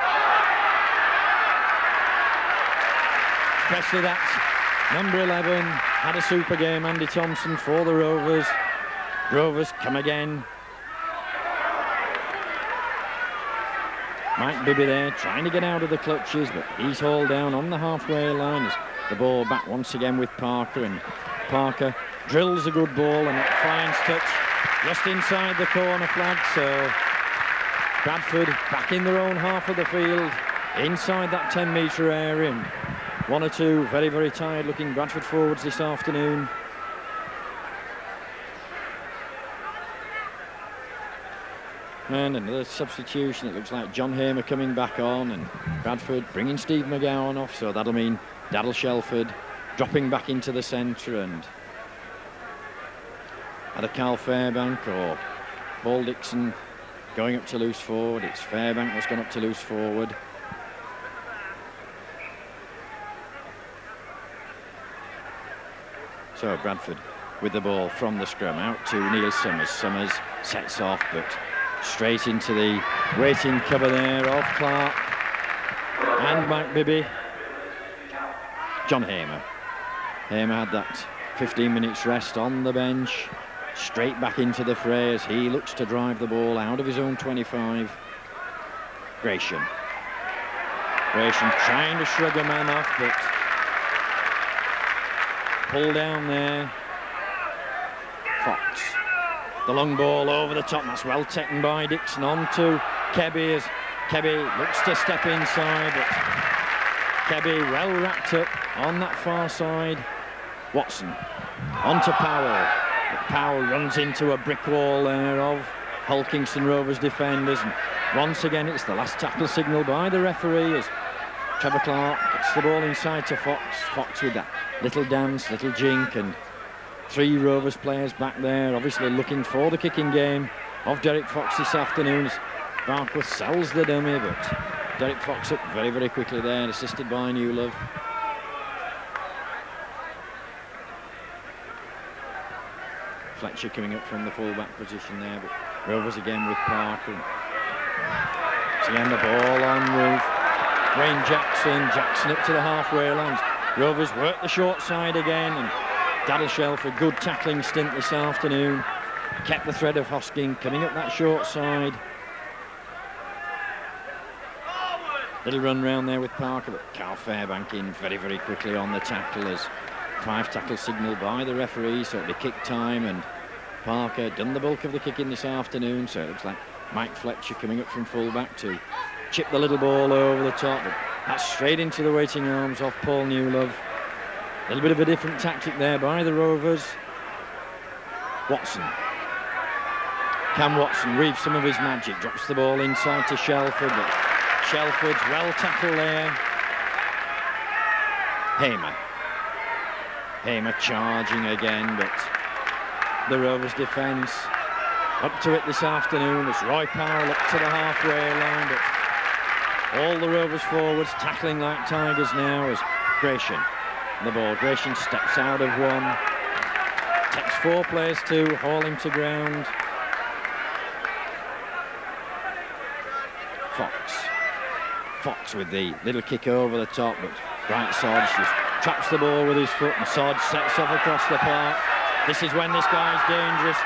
S1: Especially that number 11 had a super game, Andy Thompson, for the Rovers. Rovers come again. Mike Bibby there trying to get out of the clutches, but he's hauled down on the halfway line as the ball back once again with Parker, and Parker drills a good ball, and that finds touch just inside the corner flag. So Bradford back in their own half of the field inside that 10-metre area, and 1 or 2 very, very tired looking Bradford forwards this afternoon. And another substitution. It looks like John Hamer coming back on, and Bradford bringing Steve McGowan off, so that'll mean Daddle Shelford dropping back into the centre, and either Carl Fairbank or Paul Dixon going up to loose forward. It's Fairbank that's gone up to loose forward. So Bradford with the ball from the scrum out to Neil Summers. Summers sets off, but straight into the waiting cover there of Clark and Mike Bibby. John Hamer. Hamer had that 15 minutes rest on the bench. straight back into the fray as he looks to drive the ball out of his own 25. Gratian trying to shrug a man off, but pull down there. Fox, the long ball over the top, that's well taken by Dixon. On to Kebby as Kebby looks to step inside, but Kebby well wrapped up on that far side. Watson on to Powell, but Powell runs into a brick wall there of Hull Kingston Rovers defenders, and once again it's the last tackle signal by the referee as Trevor Clark gets the ball inside to Fox. Fox with that little dance, little jink, and 3 Rovers players back there obviously looking for the kicking game of Derek Fox this afternoon as Barkworth sells the dummy, but Derek Fox up very, very quickly there, assisted by Newlove. Fletcher coming up from the full-back position there, but Rovers again with Parker. So again the ball on with Wayne Jackson up to the halfway line. Rovers work the short side again, and Daryl Shelford, good tackling stint this afternoon, kept the thread of Hosking coming up that short side. Little run round there with Parker, but Carl Fairbank in very, very quickly on the tackle as 5 tackle signal by the referee, so it'll be kick time, and Parker done the bulk of the kicking this afternoon, so it looks like Mike Fletcher coming up from full-back to chip the little ball over the top, but that's straight into the waiting arms of Paul Newlove. A little bit of a different tactic there by the Rovers. Watson. Cam Watson weaves some of his magic, drops the ball inside to Shelford, but Shelford's well tackled there. Hamer charging again, but the Rovers defence up to it this afternoon as Roy Powell up to the halfway line, but all the Rovers forwards tackling like tigers now as Gratian. The ball, Gratian steps out of one, takes 4 players to haul him to ground. Fox with the little kick over the top, but Bright Sodge just traps the ball with his foot, and Sodge sets off across the park. This is when this guy's dangerous,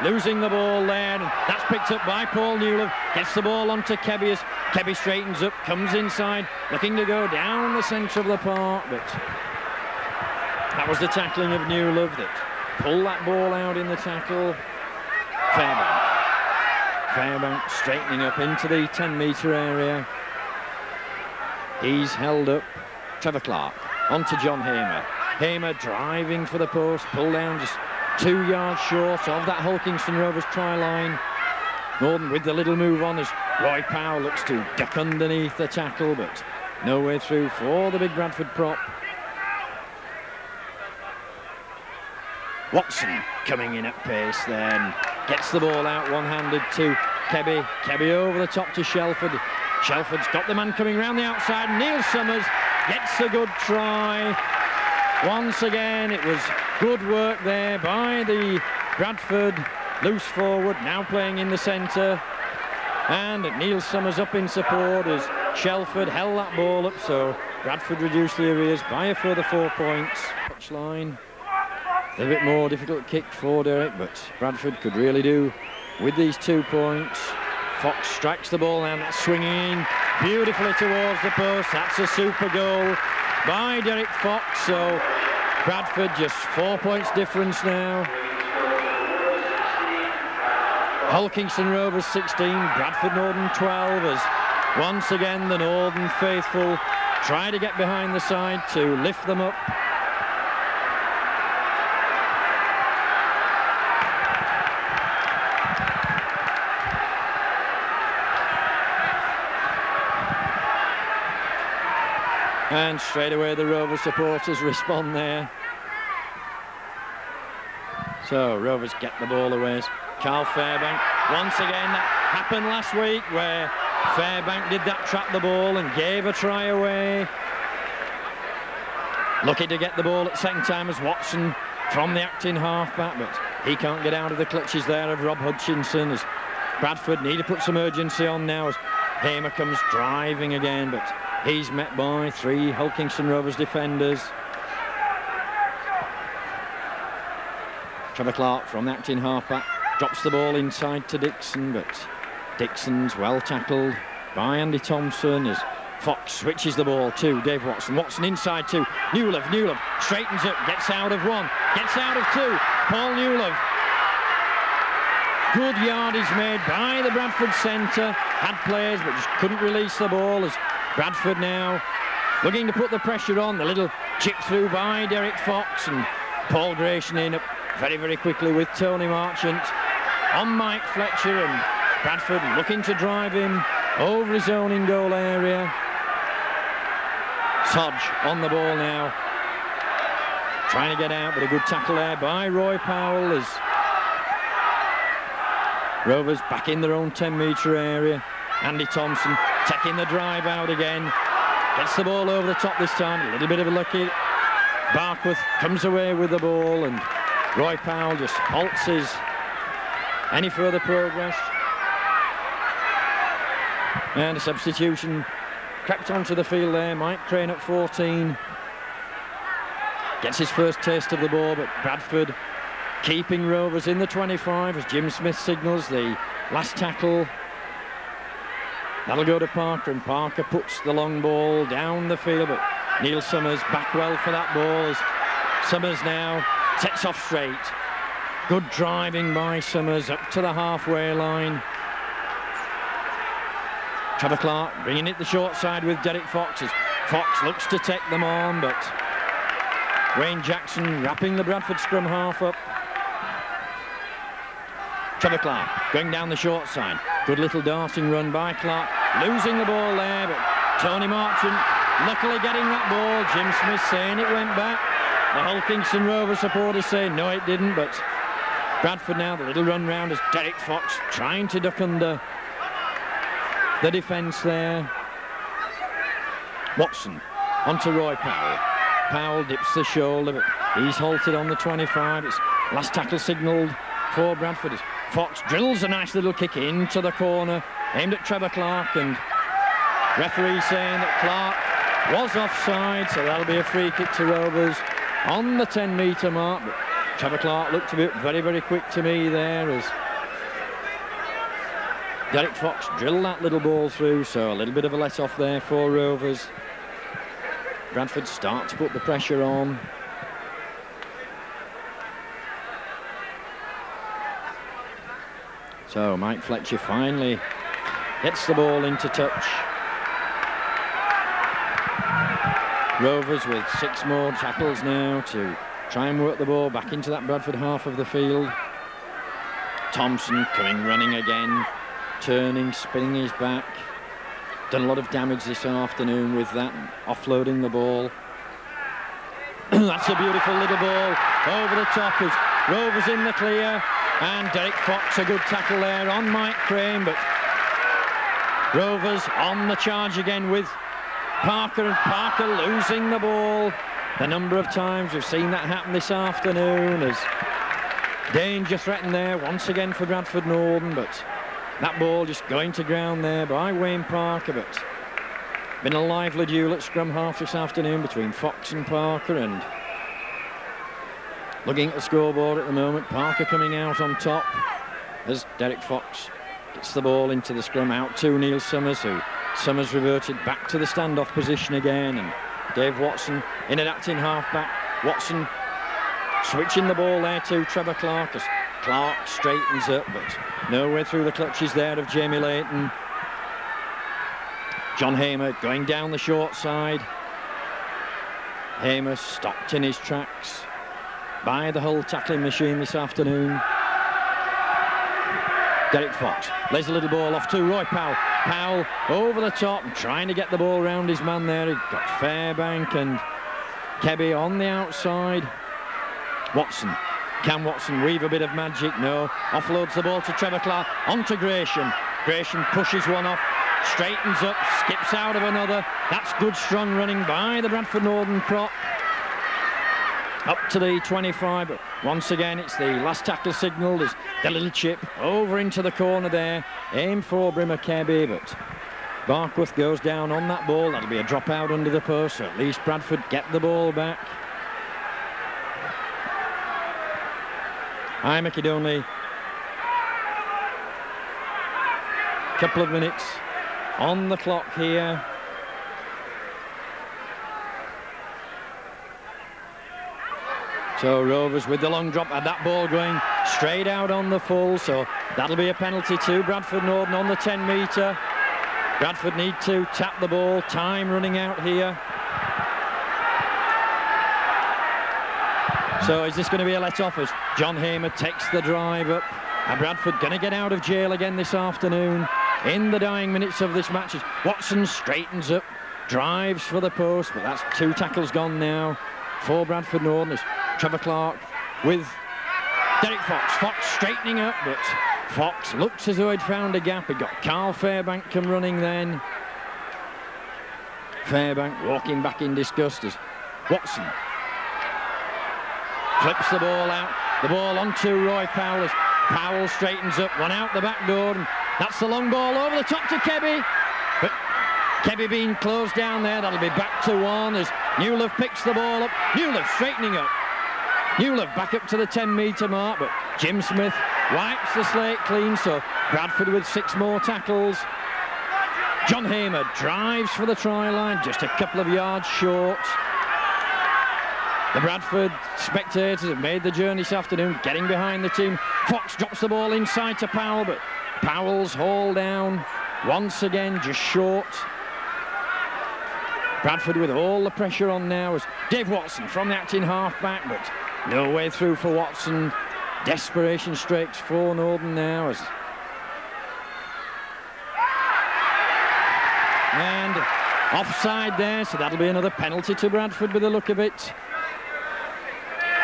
S1: losing the ball there, and that's picked up by Paul Newlove. Gets the ball onto Kebby as Kebby straightens up, comes inside, looking to go down the centre of the park, but that was the tackling of Newlove that pulled that ball out in the tackle. Fairbank straightening up into the 10-metre area. He's held up. Trevor Clark onto John Hamer driving for the post, pull down just 2 yards short of that Hull Kingston Rovers try line. Norton with the little move on as Roy Powell looks to duck underneath the tackle, but no way through for the big Bradford prop. Watson coming in at pace then, gets the ball out one-handed to Kebby. Kebby over the top to Shelford. Shelford's got the man coming round the outside. Neil Summers gets a good try. Once again, it was good work there by the Bradford loose forward, now playing in the centre. And Neil Summers up in support as Shelford held that ball up, so Bradford reduced the arrears by a further 4 points. Touchline. A little bit more difficult kick for Derek, but Bradford could really do with these 2 points. Fox strikes the ball and that's swinging beautifully towards the post. That's a super goal by Derek Fox, so Bradford just 4 points difference now. Hull Kingston Rovers 16, Bradford Northern 12, as once again the Northern faithful try to get behind the side to lift them up. And straight away the Rovers supporters respond there. So Rovers get the ball away. Carl Fairbank, once again, that happened last week where Fairbank did that, trap the ball and gave a try away. Lucky to get the ball at the second time as Watson from the acting halfback, but he can't get out of the clutches there of Rob Hutchinson as Bradford need to put some urgency on now as Hamer comes driving again, but he's met by 3 Hull Kingston Rovers defenders. Trevor Clark from the acting halfback drops the ball inside to Dixon, but Dixon's well tackled by Andy Thompson as Fox switches the ball to Dave Watson. Watson inside to Newlove. Newlove straightens up, gets out of one, gets out of two. Paul Newlove. Good yardage made by the Bradford centre. Had players but just couldn't release the ball as Bradford now looking to put the pressure on. The little chip through by Derek Fox and Paul Gratian in up very, very quickly with Tony Marchant on Mike Fletcher, and Bradford looking to drive him over his own in-goal area. Hodge on the ball now, trying to get out, but a good tackle there by Roy Powell as Rovers back in their own 10-metre area. Andy Thompson taking the drive out again, gets the ball over the top this time, a little bit of a lucky. Barkworth comes away with the ball and Roy Powell just halts his any further progress. And a substitution crept onto the field there. Mike Crane at 14 gets his first taste of the ball, but Bradford keeping Rovers in the 25 as Jim Smith signals the last tackle. That'll go to Parker, and Parker puts the long ball down the field, but Neil Summers back well for that ball as Summers now sets off straight. Good driving by Summers up to the halfway line. Trevor Clark bringing it the short side with Derek Fox as Fox looks to take them on, but Wayne Jackson wrapping the Bradford scrum half up. Trevor Clark going down the short side. Good little darting run by Clark, losing the ball there, but Tony Marchant luckily getting that ball. Jim Smith saying it went back. The Hull Kingston Rovers supporters saying no, it didn't, but Bradford now, the little run round as Derek Fox trying to duck under the defence there. Watson onto Roy Powell. Powell dips the shoulder, but he's halted on the 25. It's last tackle signalled for Bradford as Fox drills a nice little kick into the corner, aimed at Trevor Clark, and referee saying that Clark was offside, so that'll be a free kick to Rovers on the 10-metre mark. But Trevor Clark looked a bit very, very quick to me there as Derek Fox drilled that little ball through, so a little bit of a let-off there for Rovers. Bradford start to put the pressure on. So Mike Fletcher finally gets the ball into touch. Rovers with 6 more tackles now to try and work the ball back into that Bradford half of the field. Thompson coming running again, turning, spinning his back. Done a lot of damage this afternoon with that, offloading the ball. That's a beautiful little ball over the top as Rovers in the clear, and Derek Fox a good tackle there on Mike Crane, but Rovers on the charge again with Parker, and Parker losing the ball. The number of times we've seen that happen this afternoon as danger threatened there once again for Bradford Northern, but that ball just going to ground there by Wayne Parker. But been a lively duel at scrum half this afternoon between Fox and Parker, and looking at the scoreboard at the moment, Parker coming out on top as Derek Fox gets the ball into the scrum out to Neil Summers, who Summers reverted back to the standoff position again, and Dave Watson in an acting halfback. Watson switching the ball there to Trevor Clark as Clark straightens up, but nowhere through the clutches there of Jamie Layton. John Hamer going down the short side. Hamer stopped in his tracks by the Hull tackling machine this afternoon. Derek Fox lays a little ball off to Roy Powell. Powell over the top, trying to get the ball round his man there. He got Fairbank and Kebby on the outside. Watson. Can Watson weave a bit of magic? No. Offloads the ball to Trevor Clark. On to Gratian. Gratian pushes one off, straightens up, skips out of another. That's good strong running by the Bradford Northern prop. Up to the 25, but once again it's the last tackle signalled as the little chip over into the corner there. Aim for Brimmer Kebby, but Barkworth goes down on that ball. That'll be a drop out under the post, so at least Bradford get the ball back. I make it only a couple of minutes on the clock here. So Rovers with the long drop, and that ball going straight out on the full, so that'll be a penalty to Bradford Northern on the 10 metre. Bradford need to tap the ball, time running out here. So is this going to be a let-off as John Hamer takes the drive up, and Bradford going to get out of jail again this afternoon in the dying minutes of this match. Watson straightens up, drives for the post, but that's 2 tackles gone now for Bradford Northern. Trevor Clark with Derek Fox. Fox straightening up, but Fox looks as though he'd found a gap. He got Carl Fairbank come running then. Fairbank walking back in disgust as Watson flips the ball out. The ball onto Roy Powell as Powell straightens up, one out the back door, and that's the long ball over the top to Kebby. But Kebby being closed down there, that'll be back to 1 as Newlove picks the ball up. Newlove straightening up. Newlove back up to the 10 metre mark, but Jim Smith wipes the slate clean, so Bradford with 6 more tackles. John Hamer drives for the try line, just a couple of yards short. The Bradford spectators have made the journey this afternoon, getting behind the team. Fox drops the ball inside to Powell, but Powell's hauled down once again, just short. Bradford with all the pressure on now as Dave Watson from the acting half-back, but no way through for Watson. Desperation strikes for Northern now as... And offside there, so that'll be another penalty to Bradford with the look of it.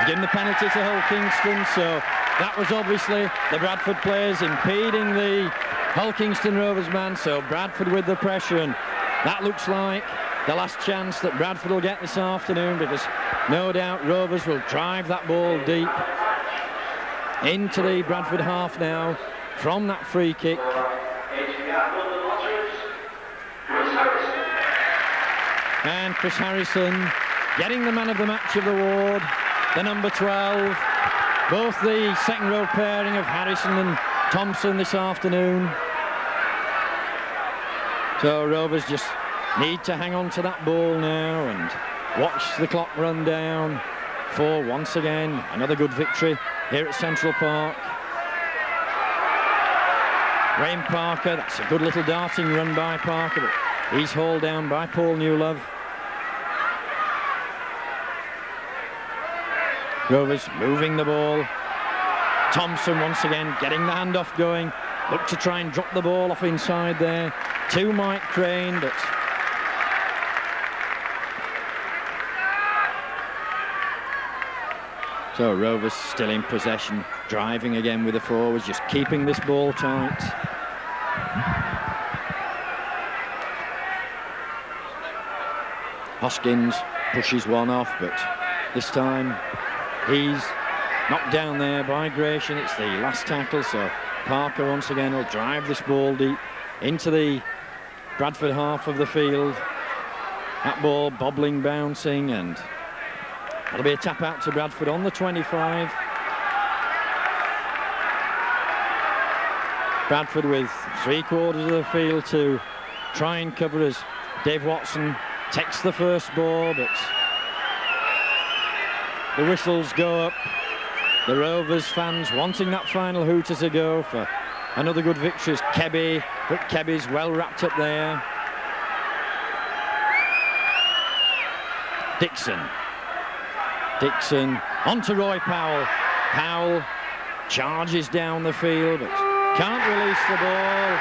S1: Given the penalty to Hull Kingston, so that was obviously the Bradford players impeding the Hull Kingston Rovers man, so Bradford with the pressure, and that looks like the last chance that Bradford will get this afternoon, because no doubt Rovers will drive that ball deep into the Bradford half now from that free kick. And Chris Harrison getting the man of the match of the ward, the number 12. Both the second row pairing of Harrison and Thompson this afternoon. So Rovers just need to hang on to that ball now and watch the clock run down for, once again, another good victory here at Central Park. Graham Parker, that's a good little darting run by Parker, but he's hauled down by Paul Newlove. Rovers moving the ball. Thompson once again getting the handoff going. Look to try and drop the ball off inside there to Mike Crane, but so Rovers still in possession, driving again with the forwards, just keeping this ball tight. Hoskins pushes one off, but this time he's knocked down there by Gratian. It's the last tackle, so Parker once again will drive this ball deep into the Bradford half of the field. That ball bobbling, bouncing, and that'll be a tap out to Bradford on the 25. Bradford with 3/4 of the field to try and cover as Dave Watson takes the first ball, but the whistles go up. The Rovers fans wanting that final hooter to go for another good victory. Kebby, but Kebby's well wrapped up there. Dixon onto Roy Powell. Powell charges down the field, but can't release the ball.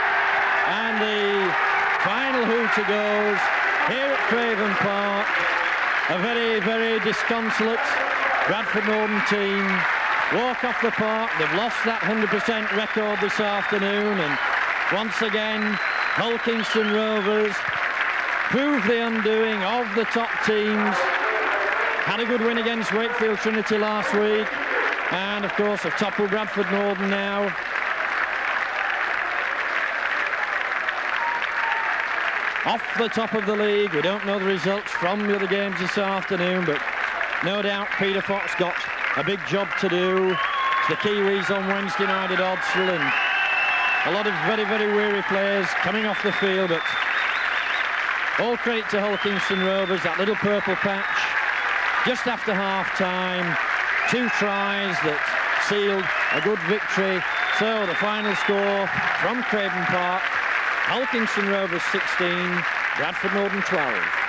S1: And the final hooter goes here at Craven Park. A very, very disconsolate Bradford Northern team walk off the park. They've lost that 100% record this afternoon, and once again Hull Kingston Rovers prove the undoing of the top teams. Had a good win against Wakefield Trinity last week, and of course have toppled Bradford Northern now. Off the top of the league. We don't know the results from the other games this afternoon, but no doubt Peter Fox got a big job to do. the Kiwis on Wednesday night at Oddsall, and a lot of very, very weary players coming off the field, but all credit to Hull Kingston Rovers, that little purple patch, just after half-time, 2 tries that sealed a good victory. So the final score from Craven Park, Hull Kingston Rovers 16, Bradford Northern 12.